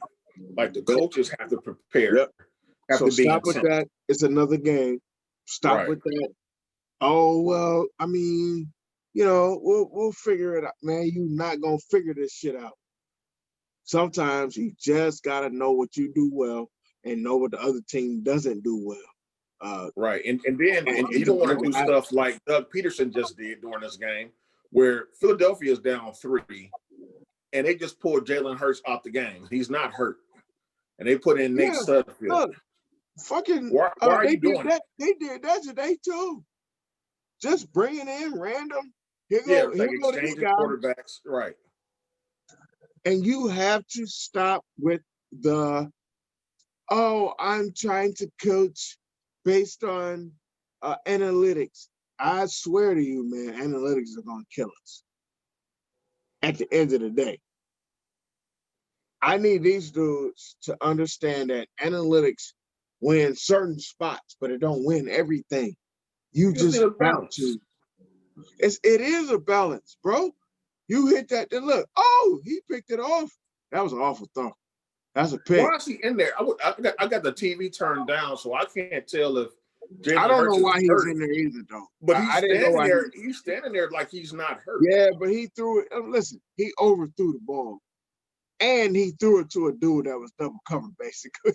Like the coaches have to prepare. Yep. Have so to be stop intense. with that. It's another game. Stop Right. with that. Oh well, I mean, we'll figure it out, man. You're not gonna figure this shit out. Sometimes you just gotta know what you do well and know what the other team doesn't do well. Right. And you don't want to do stuff like Doug Peterson just did during this game, where Philadelphia is down 3, and they just pulled Jalen Hurts out the game. He's not hurt. And they put in Nate Sudfeld. Look, fucking why are you doing that? They did that today too. Just bringing in random. Here go these guys. Quarterbacks. Right. And you have to stop with the, I'm trying to coach based on analytics. I swear to you, man, analytics are going to kill us at the end of the day. I need these dudes to understand that analytics win certain spots, but it don't win everything. You just got to. It is a balance, bro. You hit that, then look, he picked it off. That was an awful throw. That's a pick. Why is he in there? I got the TV turned down, so I can't tell if Jalen I don't Hurts know why he's hurt. in there either, though. But He's standing there like he's not hurt. Yeah, but he threw it. Listen, he overthrew the ball. And he threw it to a dude that was double covered, basically.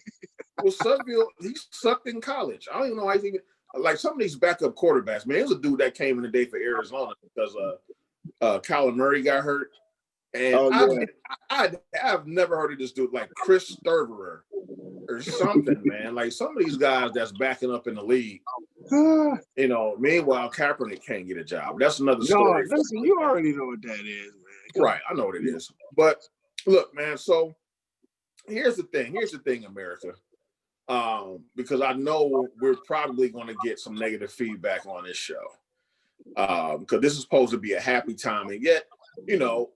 Well, Sudfeld, he sucked in college. I don't even know how he's even like some of these backup quarterbacks. Man, there's a dude that came in the day for Arizona because Kyler Murray got hurt. And I've never heard of this dude like Chris Sturverer or something, man. Like some of these guys that's backing up in the league. Meanwhile, Kaepernick can't get a job. That's another story. No, listen, you already know what that is, man. Right, I know what it is. But look, man, so here's the thing, America. Because I know we're probably going to get some negative feedback on this show. Because this is supposed to be a happy time, and yet,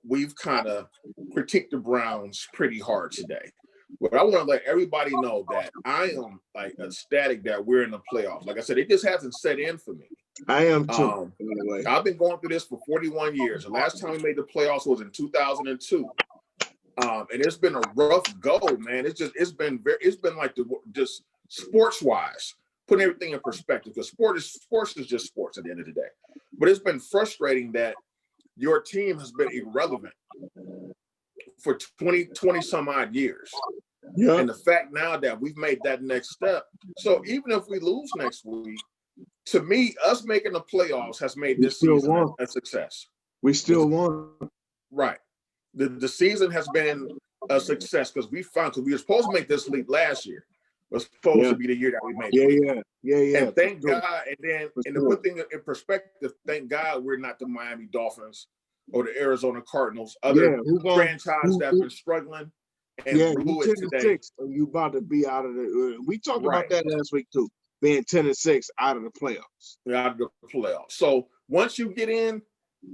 we've kind of critiqued the Browns pretty hard today. But I want to let everybody know that I am like ecstatic that we're in the playoffs. Like I said, it just hasn't set in for me. I am too. I've been going through this for 41 years. The last time we made the playoffs was in 2002. And it's been a rough go, man. It's been like just sports wise, putting everything in perspective, because sports is just sports at the end of the day. But it's been frustrating that your team has been irrelevant for 20 some odd years. Yeah. And the fact now that we've made that next step. So even if we lose next week, to me, us making the playoffs has made this season a success. We still won. Right. The season has been a success because we were supposed to make this leap last year. was supposed to be the year that we made it. Yeah. And thank God, and to sure. put things in perspective, thank God we're not the Miami Dolphins or the Arizona Cardinals, other franchises that's been struggling and blew it today. 10-6, and you about to be out of the. We talked Right. about that last week too, being 10-6 out of the playoffs. Out of the playoffs. So once you get in,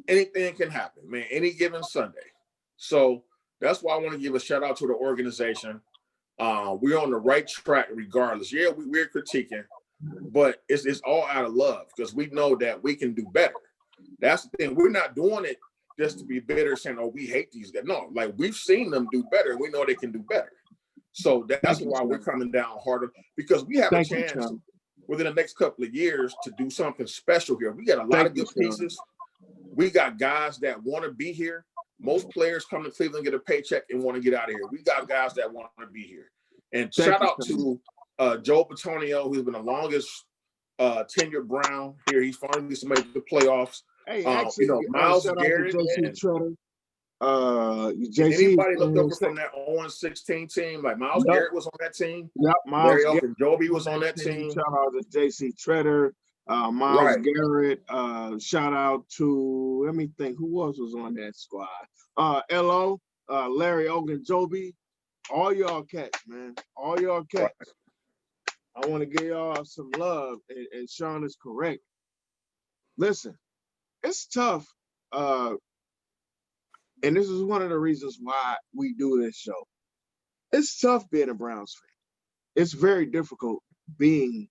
anything can happen, man. Any given Sunday. So that's why I want to give a shout out to the organization. We're on the right track regardless. Yeah, we're critiquing, but it's all out of love because we know that we can do better. That's the thing. We're not doing it just to be bitter, saying, "Oh, we hate these guys." No, like we've seen them do better. We know they can do better. So that's why we're coming down harder because we have a chance within the next couple of years to do something special here. We got a lot of good pieces. We got guys that want to be here. Most players come to Cleveland, get a paycheck, and want to get out of here. We got guys that want to be here. And shout out to Joe Bitonio, who's been the longest tenured Brown here. He's finally made the playoffs. Hey, actually, Myles Garrett. JC Tretter. Anybody looked over from that 0-16 team? Like Myles Garrett was on that team. Yep, Myles Ogunjobi was on that team. Shout out to JC Tretter. Myles Garrett, shout out to, let me think, who else was on that squad? LO, Larry Ogunjobi, all y'all cats, man. All y'all cats. I want to give y'all some love, and Sean is correct. Listen, it's tough, and this is one of the reasons why we do this show. It's tough being a Browns fan. It's very difficult being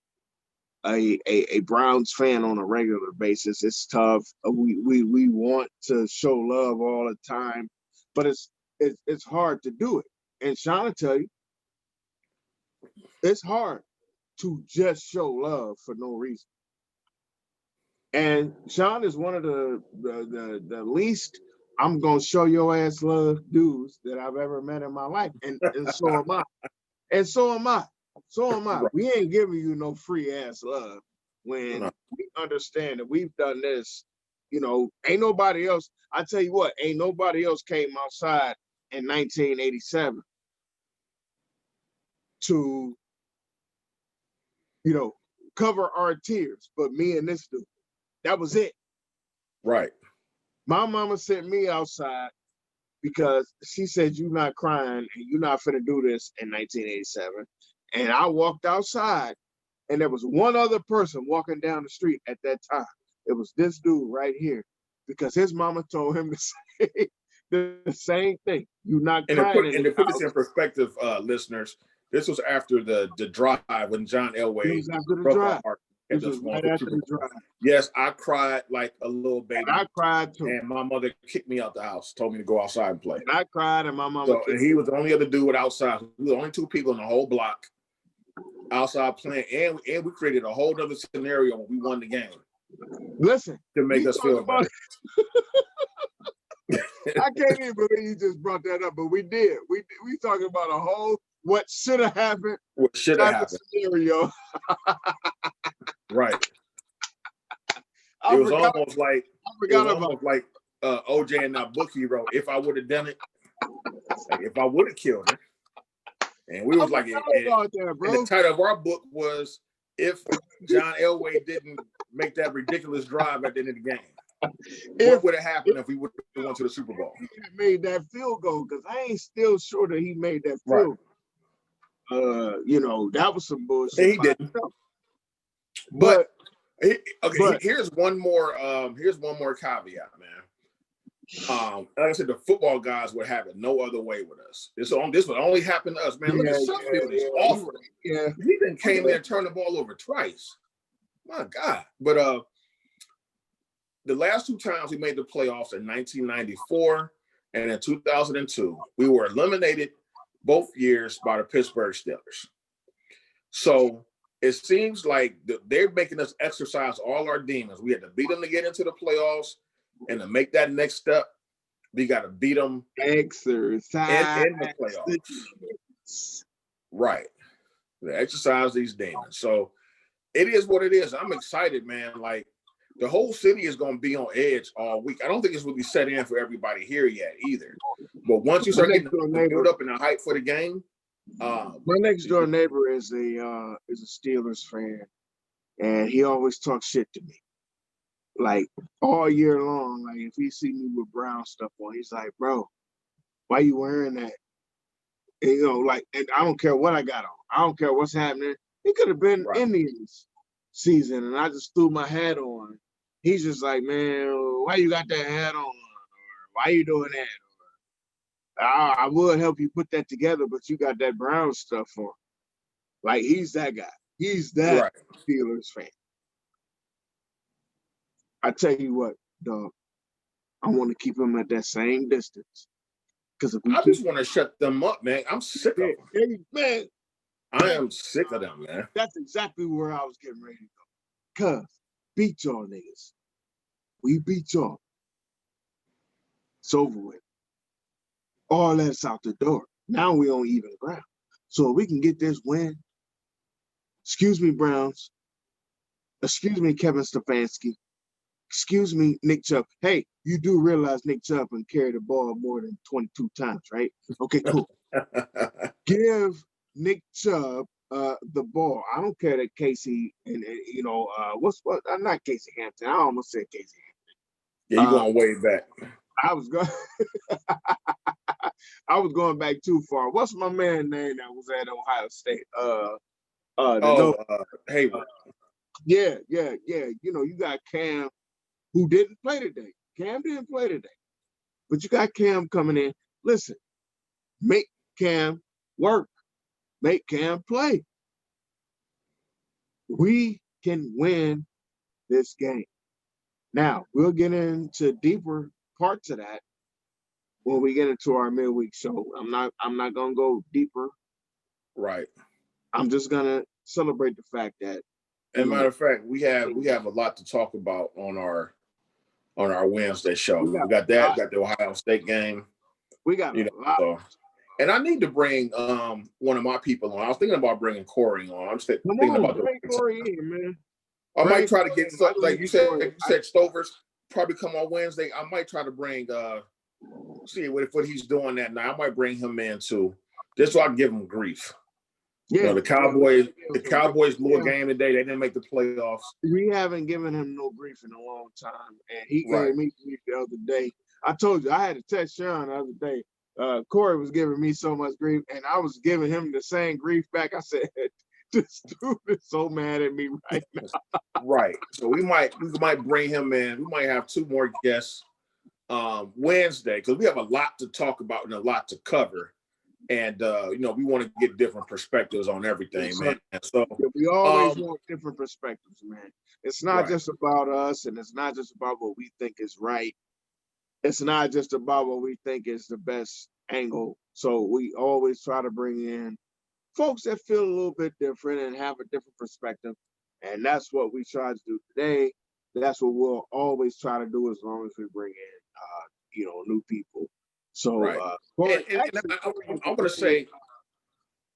a Browns fan on a regular basis. It's tough. We want to show love all the time, but it's hard to do it. And Sean will tell you, it's hard to just show love for no reason. And Sean is one of the least I'm gonna show your ass love dudes that I've ever met in my life, and so am I. And so am I. So am I. We ain't giving you no free ass love when we understand that we've done this. You know, ain't nobody else. I tell you what, ain't nobody else came outside in 1987 to, cover our tears, but me and this dude. That was it. Right. My mama sent me outside because she said, "You're not crying and you're not finna do this in 1987. And I walked outside, and there was one other person walking down the street at that time. It was this dude right here, because his mama told him to say the same thing. You're not crying. And to put this in perspective, listeners, this was after the drive when John Elway broke our heart. Right after the drive. Yes, I cried like a little baby. And I cried too. And my mother kicked me out the house, told me to go outside and play. And I cried, and my mama. So, and he was the only other dude outside. We were the only two people in the whole block outside playing, and we created a whole other scenario when we won the game. Listen, to make us feel better. I can't even believe you just brought that up, but we did. We talking about a whole what should have happened. What should have happened? Scenario. Right. It was almost like OJ in that book he wrote. If I would have done it, like if I would have killed him, and we was like, and the title of our book was "If John Elway didn't make that ridiculous drive at the end of the game, what would have happened if we would have went to the Super Bowl?" He made that field goal, because I ain't still sure that he made that field. Right. That was some bullshit. And he didn't. But here's one more caveat, man. Like I said, the football guys would have it no other way with us. This would only happen to us, man. Look at Suffield. It's awful. Yeah. He then came in and turned the ball over twice. My God. But the last two times we made the playoffs in 1994 and in 2002, we were eliminated both years by the Pittsburgh Steelers. So it seems like they're making us exercise all our demons. We had to beat them to get into the playoffs, and to make that next step, we got to beat them exercise in the playoffs. Right. To exercise these demons. So it is what it is. I'm excited, man. Like, the whole city is going to be on edge all week. I don't think it's really set in for everybody here yet either. But once you start getting the build up and the hype for the game, My next door neighbor is a Steelers fan, and he always talks shit to me, like all year long. Like if he see me with brown stuff on, he's like, "Bro, why you wearing that?" And, you know, like, and I don't care what I got on. I don't care what's happening. It could have been Right. Indians season, and I just threw my hat on. He's just like, "Man, why you got that hat on? Or why you doing that? I would help you put that together, but you got that brown stuff on." Like he's that guy. He's that Right. Steelers fan. I tell you what, dog. I want to keep him at that same distance. Because if we I just want to shut them up, man. I'm sick of them. Man, I am sick of them, man. that's exactly where I was getting ready to go. Cause beat y'all niggas. We beat y'all. It's over with. All that's out the door. Now we on even ground. So if we can get this win, excuse me, Browns. Excuse me, Kevin Stefanski. Excuse me, Nick Chubb. Hey, you do realize Nick Chubb can carry the ball more than 22 times, right? Okay, cool. Give Nick Chubb the ball. I don't care that Casey and you know not Casey Hampton. I almost said Casey Hampton. Yeah, you going way back. I was going I was going back too far. What's my man name that was at Ohio State? Hayward. Yeah. You know, you got Cam who didn't play today. Cam didn't play today. But you got Cam coming in. Listen, make Cam work. Make Cam play. We can win this game. Now, we'll get into deeper parts of that when we get into our midweek show. I'm not gonna go deeper. Right. I'm just gonna celebrate the fact that. And matter of fact, we have a lot to talk about on our Wednesday show. We got that. We got the Ohio State game. We got a lot. So, and I need to bring one of my people on. I was thinking about bringing Corey on. I'm thinking about bring Corey in, man. I might try to get like you said Stovers probably come on Wednesday. I might try to bring see what he's doing that night. I might bring him in too, just so I can give him grief. Yeah, you know, the Cowboys blew a game today. They didn't make the playoffs. We haven't given him no grief in a long time, and he gave me grief the other day. I told you I had to text Sean the other day. Corey was giving me so much grief, and I was giving him the same grief back. I said, "This dude is so mad at me right now." Right. So we might bring him in. We might have two more guests Wednesday because we have a lot to talk about and a lot to cover. And you know, we want to get different perspectives on everything, man. And so we always want different perspectives, man. It's not just about us, and it's not just about what we think is right. It's not just about what we think is the best angle. So we always try to bring in folks that feel a little bit different and have a different perspective. And that's what we try to do today. That's what we'll always try to do as long as we bring in new people. So I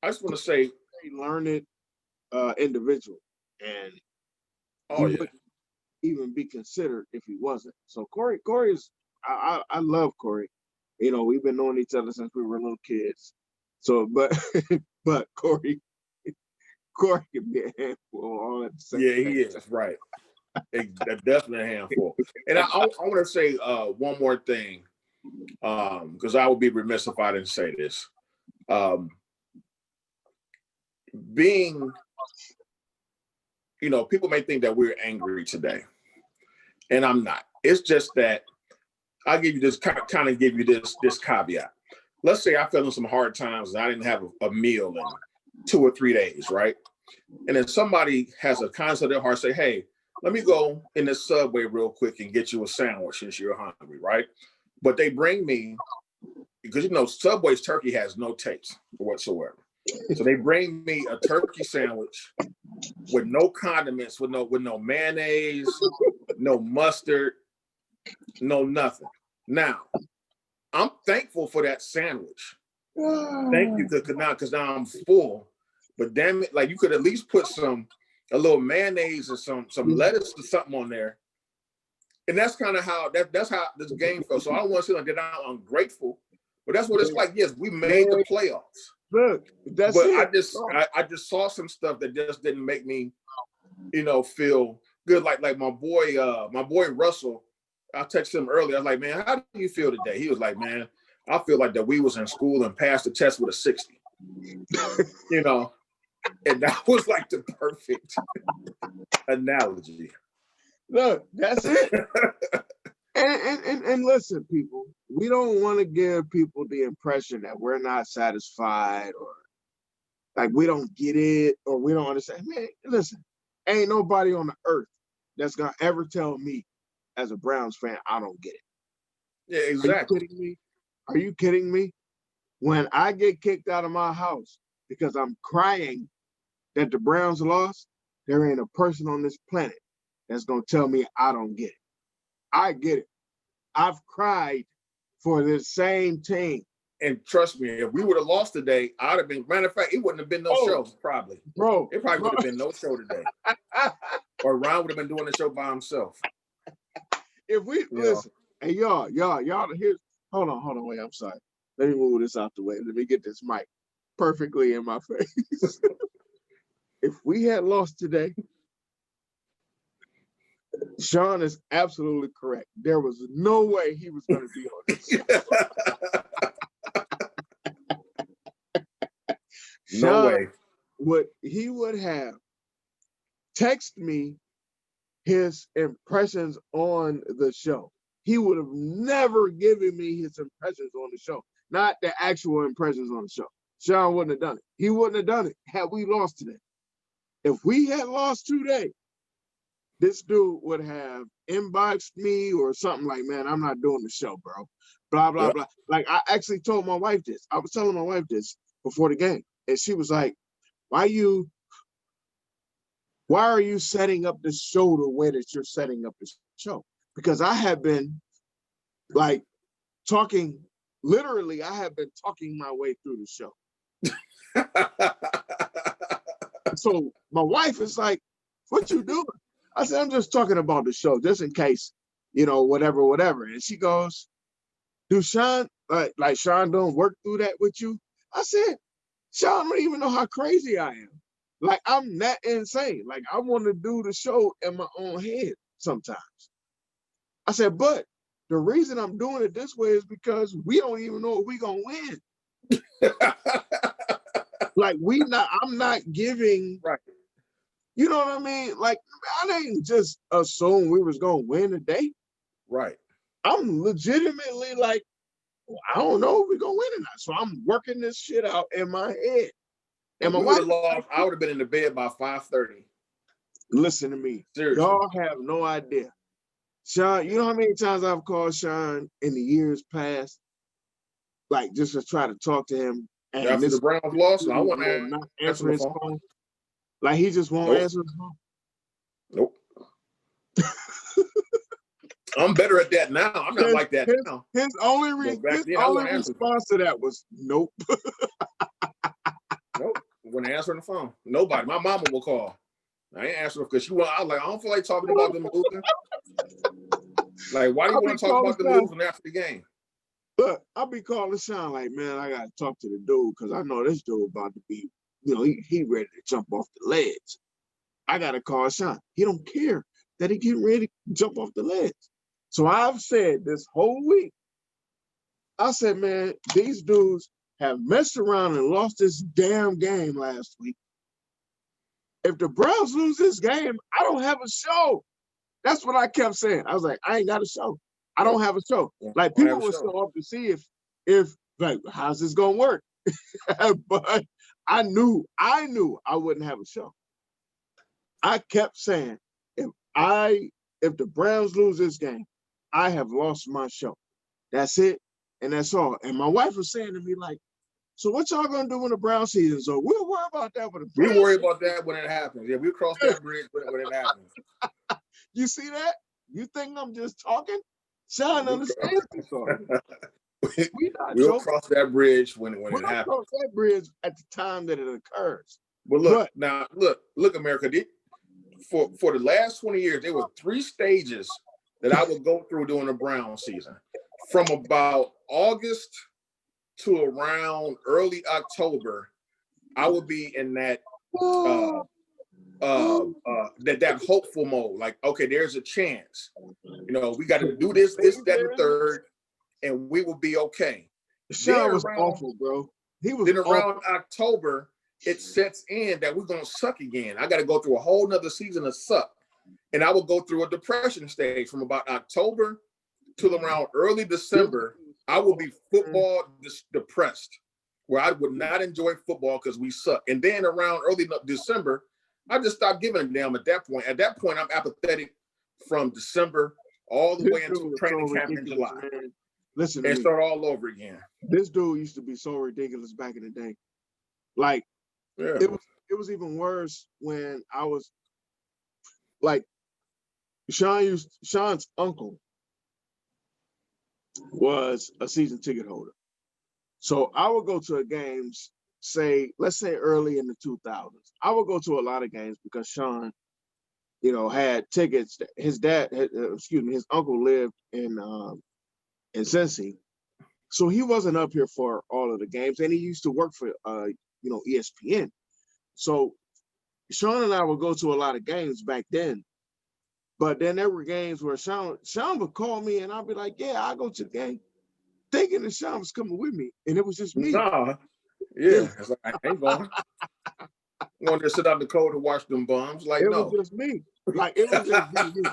just want to say learned individual, and he wouldn't even be considered if he wasn't. So Corey is I love Corey. You know, we've been knowing each other since we were little kids. So but Corey can be a handful all at the same time. Yeah, he is, right. Definitely a handful. And I want to say one more thing, because I would be remiss if I didn't say this. Being, people may think that we're angry today, and I'm not. It's just that I give you this kind of give you this caveat. Let's say I fell in some hard times and I didn't have a meal in 2 or 3 days, right? And then somebody has a kindness of their heart, say, "Hey, let me go in this Subway real quick and get you a sandwich since you're hungry," right? But they bring me, because Subway's turkey has no taste whatsoever. So they bring me a turkey sandwich with no condiments, with no mayonnaise, no mustard, no nothing. Now, I'm thankful for that sandwich. Thank you, because now I'm full. But damn it, like you could at least put a little mayonnaise or some lettuce or something on there. And that's kind of how that's how this game feels. So I don't want to say like that I'm ungrateful, but that's what it's like. Yes, we made the playoffs. Look, that's but it. I just saw some stuff that just didn't make me, feel good. Like my boy Russell. I texted him earlier. I was like, man, how do you feel today? He was like, man, I feel like that we was in school and passed the test with a 60. And that was like the perfect analogy. Look, that's it. and listen, people, we don't want to give people the impression that we're not satisfied or like we don't get it or we don't understand. Man, listen, ain't nobody on the earth that's gonna ever tell me as a Browns fan I don't get it. Yeah, exactly. Are you kidding me? Are you kidding me? When I get kicked out of my house because I'm crying that the Browns lost, there ain't a person on this planet that's gonna tell me I don't get it. I get it. I've cried for the same team. And trust me, if we would have lost today, I'd have been. Matter of fact, it wouldn't have been no show. Probably, bro. It probably would have been no show today. Or Ron would have been doing the show by himself. If we listen, hey y'all, here's hold on, wait. I'm sorry. Let me move this out the way. Let me get this mic perfectly in my face. If we had lost today, Sean is absolutely correct. There was no way he was going to be on this. No way. He would have texted me his impressions on the show. He would have never given me his impressions on the show, not the actual impressions on the show. Sean wouldn't have done it. He wouldn't have done it had we lost today. If we had lost today, this dude would have inboxed me or something like, man, I'm not doing the show, bro. Blah, blah, blah. Like, I actually told my wife this. I was telling my wife this before the game. And she was like, why are you setting up the show the way that you're setting up the show? Because I have been like talking, literally, I have been talking my way through the show. So my wife is like, what you doing? I said, I'm just talking about the show, just in case, whatever. And she goes, do Sean, like Sean don't work through that with you? I said, Sean don't even know how crazy I am. Like, I'm that insane. Like, I want to do the show in my own head sometimes. I said, but the reason I'm doing it this way is because we don't even know if we're going to win. Like, I'm not giving, right. You know what I mean? Like, I didn't just assume we was going to win today. Right. I'm legitimately like, I don't know if we're going to win or not. So I'm working this shit out in my head. And my wife lost, I would have been in the bed by 5:30. Listen to me. Seriously. Y'all have no idea. Sean, you know how many times I've called Sean in the years past? Like, just to try to talk to him. And after the Browns lost, I want to not answer his phone. Like, he just won't answer his phone. Nope. I'm better at that now. I'm not like that now. His only response to that was nope. Nope. When they answer on the phone, nobody. My mama will call. I ain't answering because I was like, I don't feel like talking about them losing. Like, why do you want to talk about them losing after the game? Look, I'll be calling Sean like, man, I gotta talk to the dude because I know this dude about to be, he ready to jump off the ledge. I gotta call Sean. He don't care that he getting ready to jump off the ledge. So I've said this whole week, I said, man, these dudes have messed around and lost this damn game last week. If the Browns lose this game, I don't have a show. That's what I kept saying. I was like, I ain't got a show. I don't have a show. Like, people were so up to see if like, how's this gonna work? But I knew I wouldn't have a show. I kept saying, if the Browns lose this game, I have lost my show. That's it, and that's all. And my wife was saying to me, like, so what y'all gonna do when the Brown season's over? We'll worry about that when we worry about that when it happens. Yeah, we'll cross that bridge when it happens. You see that? You think I'm just talking? Sean understands this already. We'll cross that bridge when it happens. Cross that bridge at the time that it occurs. But look, America. For the last 20 years, there were 3 stages that I would go through during the Brown season. From about August to around early October, I would be in that that hopeful mode. Like, okay, there's a chance. You know, we got to do this, that, and the third, and we will be okay. Sean was awful, bro. He was then awful. Around October, it sets in that we're gonna suck again. I got to go through a whole nother season of suck, and I will go through a depression stage from about October to around early December. I will be football depressed, where I would not enjoy football because we suck. And then around early December, I just stopped giving a damn at that point. At that point, I'm apathetic from December all the way until training camp in July. Man. Listen to and me. Start all over again. This dude used to be so ridiculous back in the day. Like, it was even worse when I was like, Sean's uncle was a season ticket holder. So I would go to a games, let's say early in the 2000s. I would go to a lot of games because Sean, you know, had tickets. His uncle lived in Cincy. So he wasn't up here for all of the games, and he used to work for ESPN. So Sean and I would go to a lot of games back then. But then there were games where Sean would call me, and I'd be like, "Yeah, I'll go to the game," thinking that Sean was coming with me, and it was just me. Nah, yeah, it's like, I ain't going. I'm going to sit out the cold to watch them bums. Like, it no, was just me. Like, it was just me.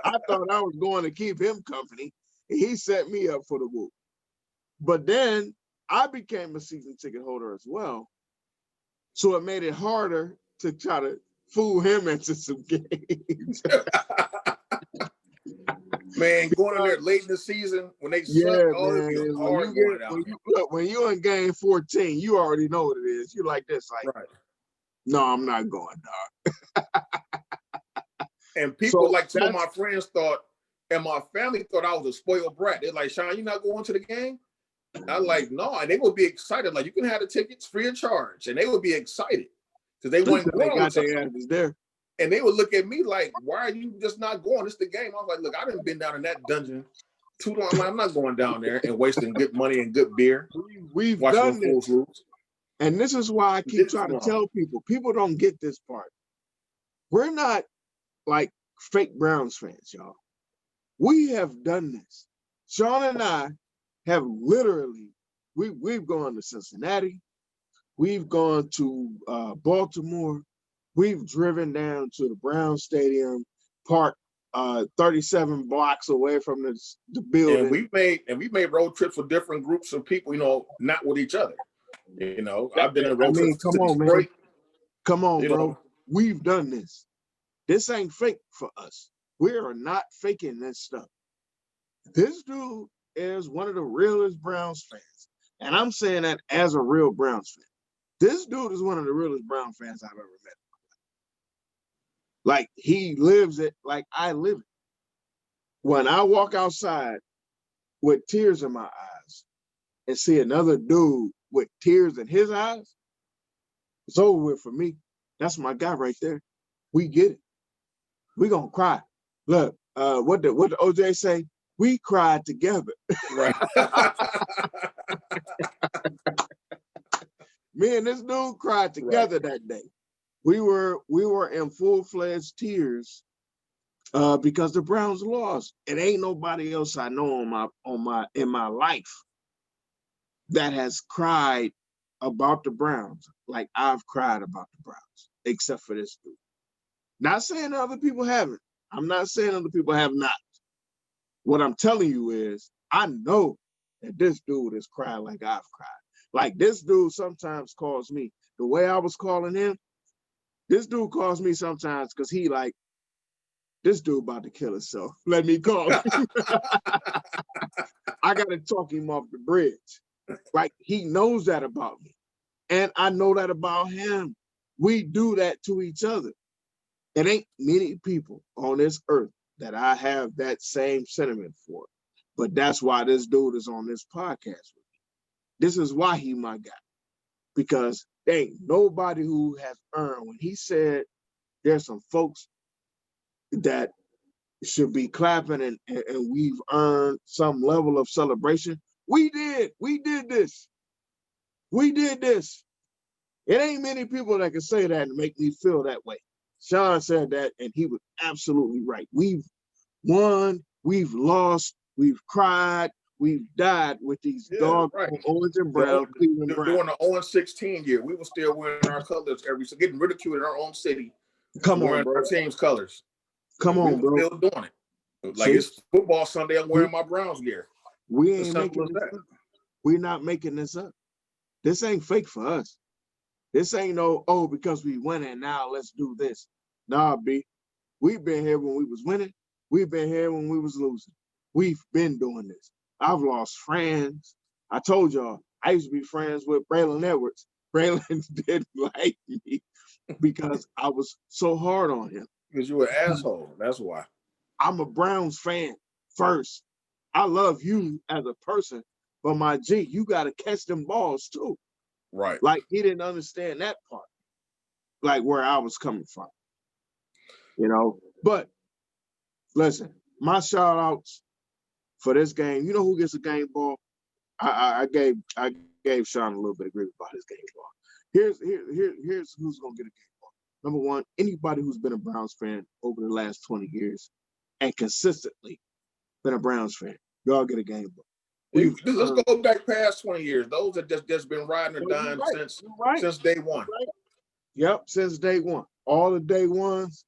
I thought I was going to keep him company, and he set me up for the whoop. But then I became a season ticket holder as well, so it made it harder to try to fool him into some games. Man, going in there late in the season when they suck, it'd be hard going out. When you're in game 14, you already know what it is. You're like this, like, right. No, I'm not going, dog. And people, like some of my friends thought, and my family thought I was a spoiled brat. They're like, "Sean, you not going to the game?" I'm like, "No," and they would be excited. Like, you can have the tickets free of charge, and they would be excited because they weren't going. Got their asses there. And they would look at me like, "Why are you just not going? It's the game." I was like, "Look, I done been down in that dungeon too long. I'm not going down there and wasting good money and good beer. We've done this. And this is why I keep trying to tell people don't get this part. We're not like fake Browns fans, y'all. We have done this. Sean and I have literally, we've gone to Cincinnati. We've gone to Baltimore. We've driven down to the Brown Stadium, parked 37 blocks away from the building. And we made road trips with different groups of people, you know, not with each other. You know, I've been in road trips to Detroit. Come on, bro. We've done this. This ain't fake for us. We are not faking this stuff. This dude is one of the realest Browns fans. And I'm saying that as a real Browns fan. This dude is one of the realest Brown fans I've ever met. Like, he lives it like I live it. When I walk outside with tears in my eyes and see another dude with tears in his eyes, it's over with for me. That's my guy right there. We get it. We gonna cry. Look, what the OJ say? We cried together. Right. Me and this dude cried together that day. We were in full-fledged tears because the Browns lost. It ain't nobody else I know in my life that has cried about the Browns like I've cried about the Browns, except for this dude. Not saying other people haven't. I'm not saying other people have not. What I'm telling you is, I know that this dude has cried like I've cried. Like, this dude sometimes calls me the way I was calling him. This dude calls me sometimes because he like, this dude about to kill himself. Let me call him. I got to talk him off the bridge. Like, he knows that about me. And I know that about him. We do that to each other. It ain't many people on this earth that I have that same sentiment for. But that's why this dude is on this podcast with me. This is why he my guy. Because there ain't nobody who has earned. When he said there's some folks that should be clapping and we've earned some level of celebration, We did this. We did this. It ain't many people that can say that and make me feel that way. Sean said that, and he was absolutely right. We've won, we've lost, we've cried, we've died with these dog orange and brown Cleveland Browns. During the 0-16 year, we were still wearing our colors getting ridiculed in our own city. Come on, wearing bro. our team's colors. Come on, bro. Still doing it. Like, it's football Sunday, I'm wearing my Browns gear. We ain't making this up. We're not making this up. This ain't fake for us. This ain't no, oh, because we winning now, let's do this. Nah, B. We've been here when we was winning. We've been here when we was losing. We've been doing this. I've lost friends. I told y'all, I used to be friends with Braylon Edwards. Braylon didn't like me because I was so hard on him. Because you were an asshole. That's why. I'm a Browns fan first. I love you as a person, but my G, you got to catch them balls too. Right. Like, he didn't understand that part, like where I was coming from, you know. But listen, my shout outs for this game, you know who gets a game ball? I gave Sean a little bit of grief about his game ball. Here's who's gonna get a game ball. Number one, anybody who's been a Browns fan over the last 20 years and consistently been a Browns fan, y'all get a game ball. Let's go back past 20 years. Those that just been riding or dying since day one. Right. Yep, since day one. All the day ones,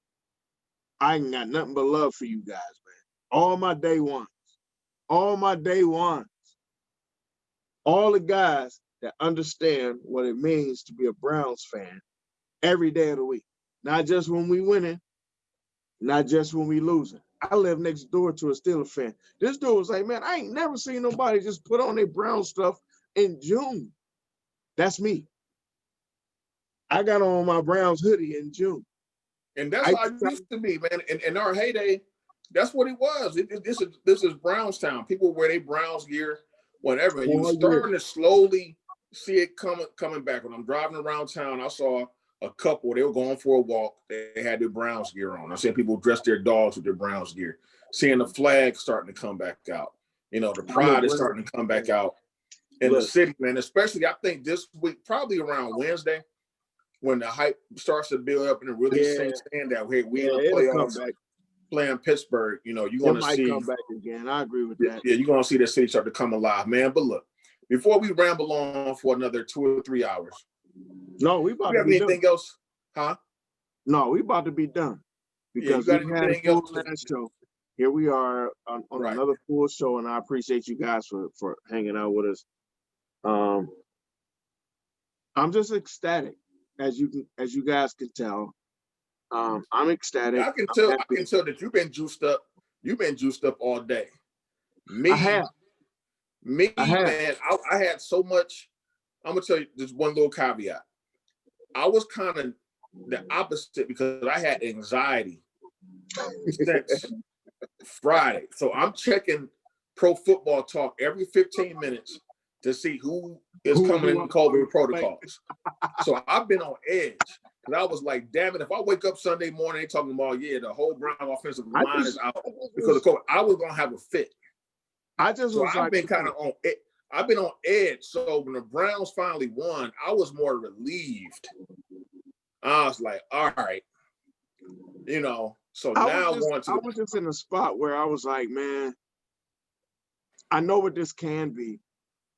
I ain't got nothing but love for you guys, man. All my day ones. All my day ones. All the guys that understand what it means to be a Browns fan every day of the week. Not just when we winning, not just when we losing. I live next door to a Steelers fan. This dude was like, man, I ain't never seen nobody just put on their Brown stuff in June. That's me. I got on my Browns hoodie in June. And that's how it used to be, man. In our heyday, that's what it was. This is Brownstown. People wear their Browns gear, whatever. And you were starting to slowly see it coming back. When I'm driving around town, I saw a couple, they were going for a walk. They had their Browns gear on. I seen people dress their dogs with their Browns gear. Seeing the flag starting to come back out. You know, the pride is starting to come back out in the city, man. Especially, I think this week, probably around Wednesday, when the hype starts to build up and it really sinks in that, hey, we in the playoffs playing Pittsburgh. You know, you're going to see. It might come back again. I agree with that. Yeah, you're going to see the city start to come alive, man. But look, before we ramble on for another 2 or 3 hours, no, we about to be done. Anything else? Huh? No, we about to be done. Because we had a full show. Here we are on another full show, and I appreciate you guys for hanging out with us. I'm just ecstatic, as you guys can tell. I'm ecstatic. I can tell that you've been juiced up. You've been juiced up all day. I have. Man, I had so much. I'm gonna tell you just one little caveat. I was kind of the opposite because I had anxiety since Friday. So I'm checking Pro Football Talk every 15 minutes to see who is coming in COVID protocols. So I've been on edge because I was like, damn it, if I wake up Sunday morning, they talking about, the whole Brown offensive line is out because of COVID, I was going to have a fit. I've been kind of on it. I've been on edge. So when the Browns finally won, I was more relieved. I was like, all right, so I was just in a spot where I was like, man, I know what this can be.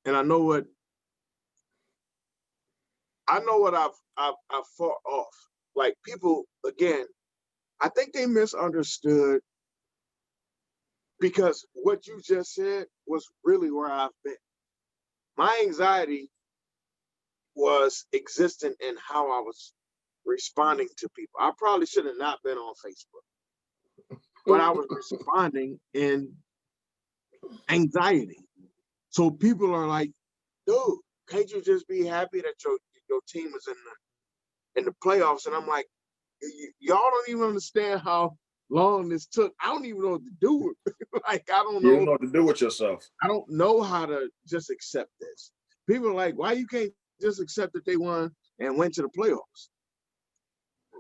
And I know what I've fought off. Like, people, again, I think they misunderstood, because what you just said was really where I've been. My anxiety was existent in how I was responding to people. I probably should have not been on Facebook, but I was responding in anxiety. So people are like, dude, can't you just be happy that your team is in the playoffs? And I'm like, y'all don't even understand how long this took. I don't even know what to do with it. Like, I don't know. You don't know what to do with yourself. I don't know how to just accept this. People are like, why you can't just accept that they won and went to the playoffs?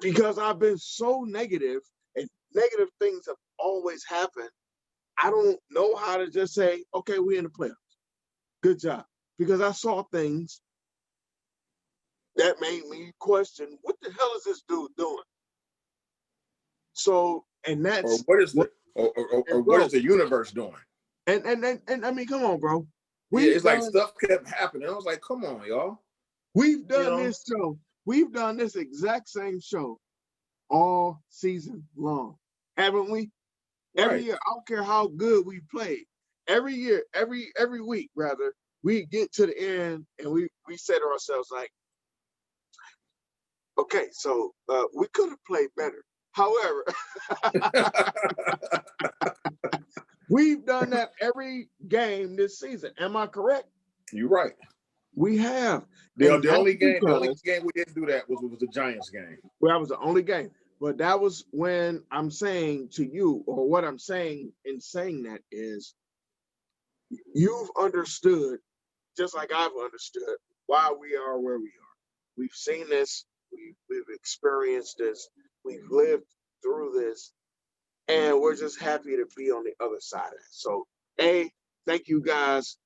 Because I've been so negative, and negative things have always happened. I don't know how to just say, okay, we're in the playoffs. Good job. Because I saw things that made me question, what the hell is this dude doing? So, and Or that's what is what, what is the universe doing? and I mean, come on, bro. Yeah, it's like stuff kept happening. I was like, come on, y'all. We've done this show. We've done this exact same show all season long, haven't we? Every year, I don't care how good we played. Every year, every week, rather, we get to the end and we say to ourselves like, okay, so we could have played better. However, we've done that every game this season. Am I correct? You're right. We have. The only game we didn't do that was the Giants game. Well, that was the only game. But that was when I'm saying to you, or what I'm saying in saying that is, you've understood, just like I've understood, why we are where we are. We've seen this, we've experienced this, we've lived through this, and we're just happy to be on the other side of it. So, thank you guys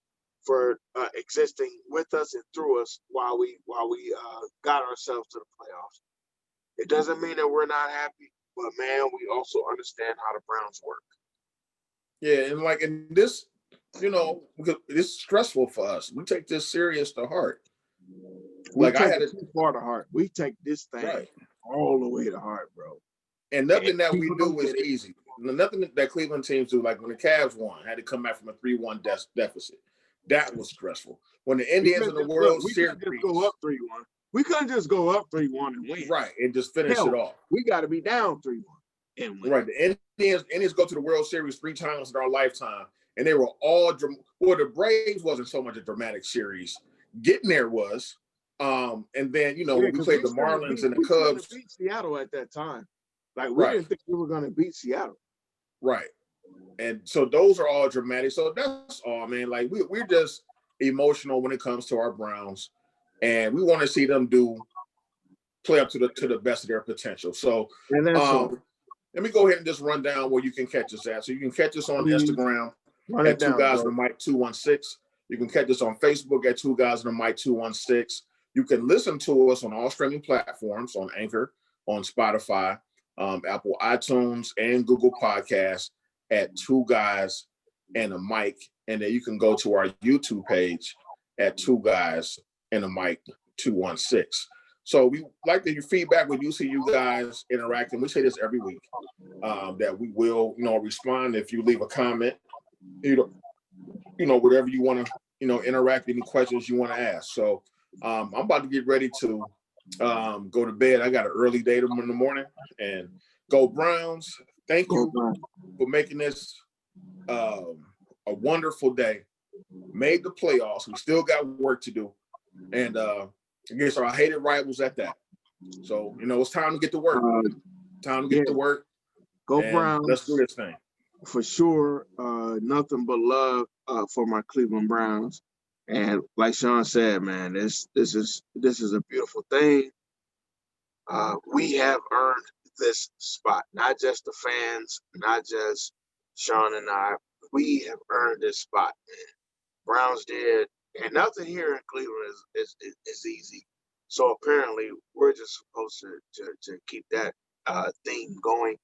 for existing with us and through us while we got ourselves to the playoffs. It doesn't mean that we're not happy, but man, we also understand how the Browns work. Yeah, and like in this, it's stressful for us. We take this serious to heart. I had it too far to heart. We take this thing all the way to heart, bro. And nothing that we do is easy. Nothing that Cleveland teams do, like when the Cavs won, had to come back from a 3-1 deficit. That was stressful. When the Indians in the World Series, go up 3-1. We couldn't just go up 3-1 and win. Right, and just finish it off. We got to be down 3-1 and win. Right. The Indians go to the World Series 3 times in our lifetime, and they were all the Braves wasn't so much a dramatic series. Getting there was. And then, when we played the Marlins and the Cubs. We beat Seattle at that time. Like, we didn't think we were going to beat Seattle. Right. And so those are all dramatic. So that's all, man. Like, we're just emotional when it comes to our Browns. And we want to see them play up to the best of their potential. So let me go ahead and just run down where you can catch us at. So you can catch us on Instagram at 2 Guys on the Mic 216. You can catch us on Facebook at 2 Guys on the Mic 216. You can listen to us on all streaming platforms, on Anchor, on Spotify, Apple iTunes, and Google Podcasts at 2 Guys and a Mic. And then you can go to our YouTube page at 2 Guys and a Mic 216. So we like to hear feedback when you see you guys interacting. We say this every week, that we will, respond if you leave a comment, whatever you want to, interact, any questions you want to ask. So I'm about to get ready to go to bed. I got an early day in the morning, and go Browns. Thank you for making this a wonderful day. Made the playoffs. We still got work to do. And against our hated rivals at that. So, it's time to get to work. Time to get to work. Go Browns. Let's do this thing. For sure. Nothing but love for my Cleveland Browns. And like Sean said, man, this is a beautiful thing. We have earned this spot, not just the fans, not just Sean and I. We have earned this spot, man. Browns did. And nothing here in Cleveland is easy. So apparently we're just supposed to keep that theme going.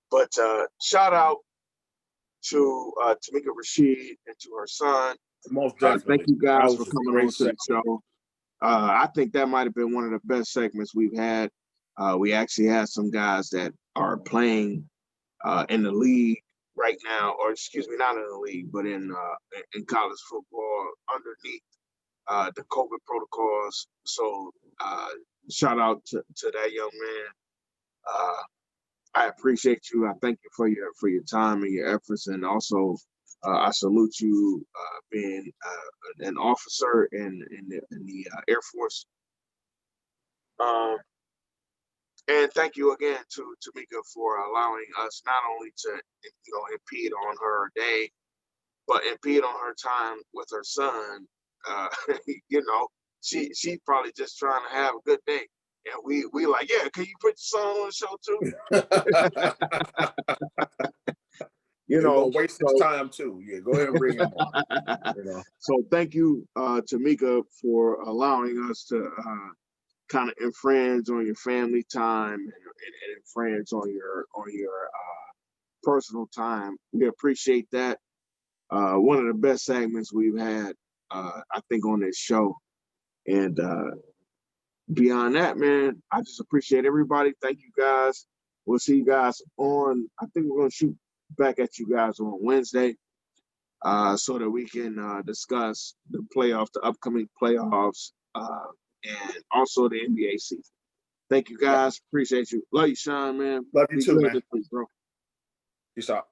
But shout out to Tamika Rashid and to her son. Most definitely. Thank you guys for coming on to the show. I think that might have been one of the best segments we've had. We actually had some guys that are playing in the league right now, or excuse me, not in the league, but in college football underneath the COVID protocols. So shout out to that young man. I appreciate you. I thank you for your time and your efforts, and also I salute you being an officer in the Air Force. And thank you again to Tamika for allowing us not only to, impede on her day, but impede on her time with her son. She's probably just trying to have a good day. And we like, yeah, can you put your son on the show too? You They're know, gonna waste his time too. Yeah, go ahead and bring him on. You know. So thank you, Tamika, for allowing us to kind of infringe on your family time and infringe on your personal time. We appreciate that. One of the best segments we've had, I think, on this show. And beyond that, man, I just appreciate everybody. Thank you guys. We'll see you guys on, I think we're going to shoot back at you guys on Wednesday so that we can discuss the upcoming playoffs, and also the NBA season. Thank you guys. Appreciate you. Love you, Sean, man. Love you too, man. Week, bro. Peace out.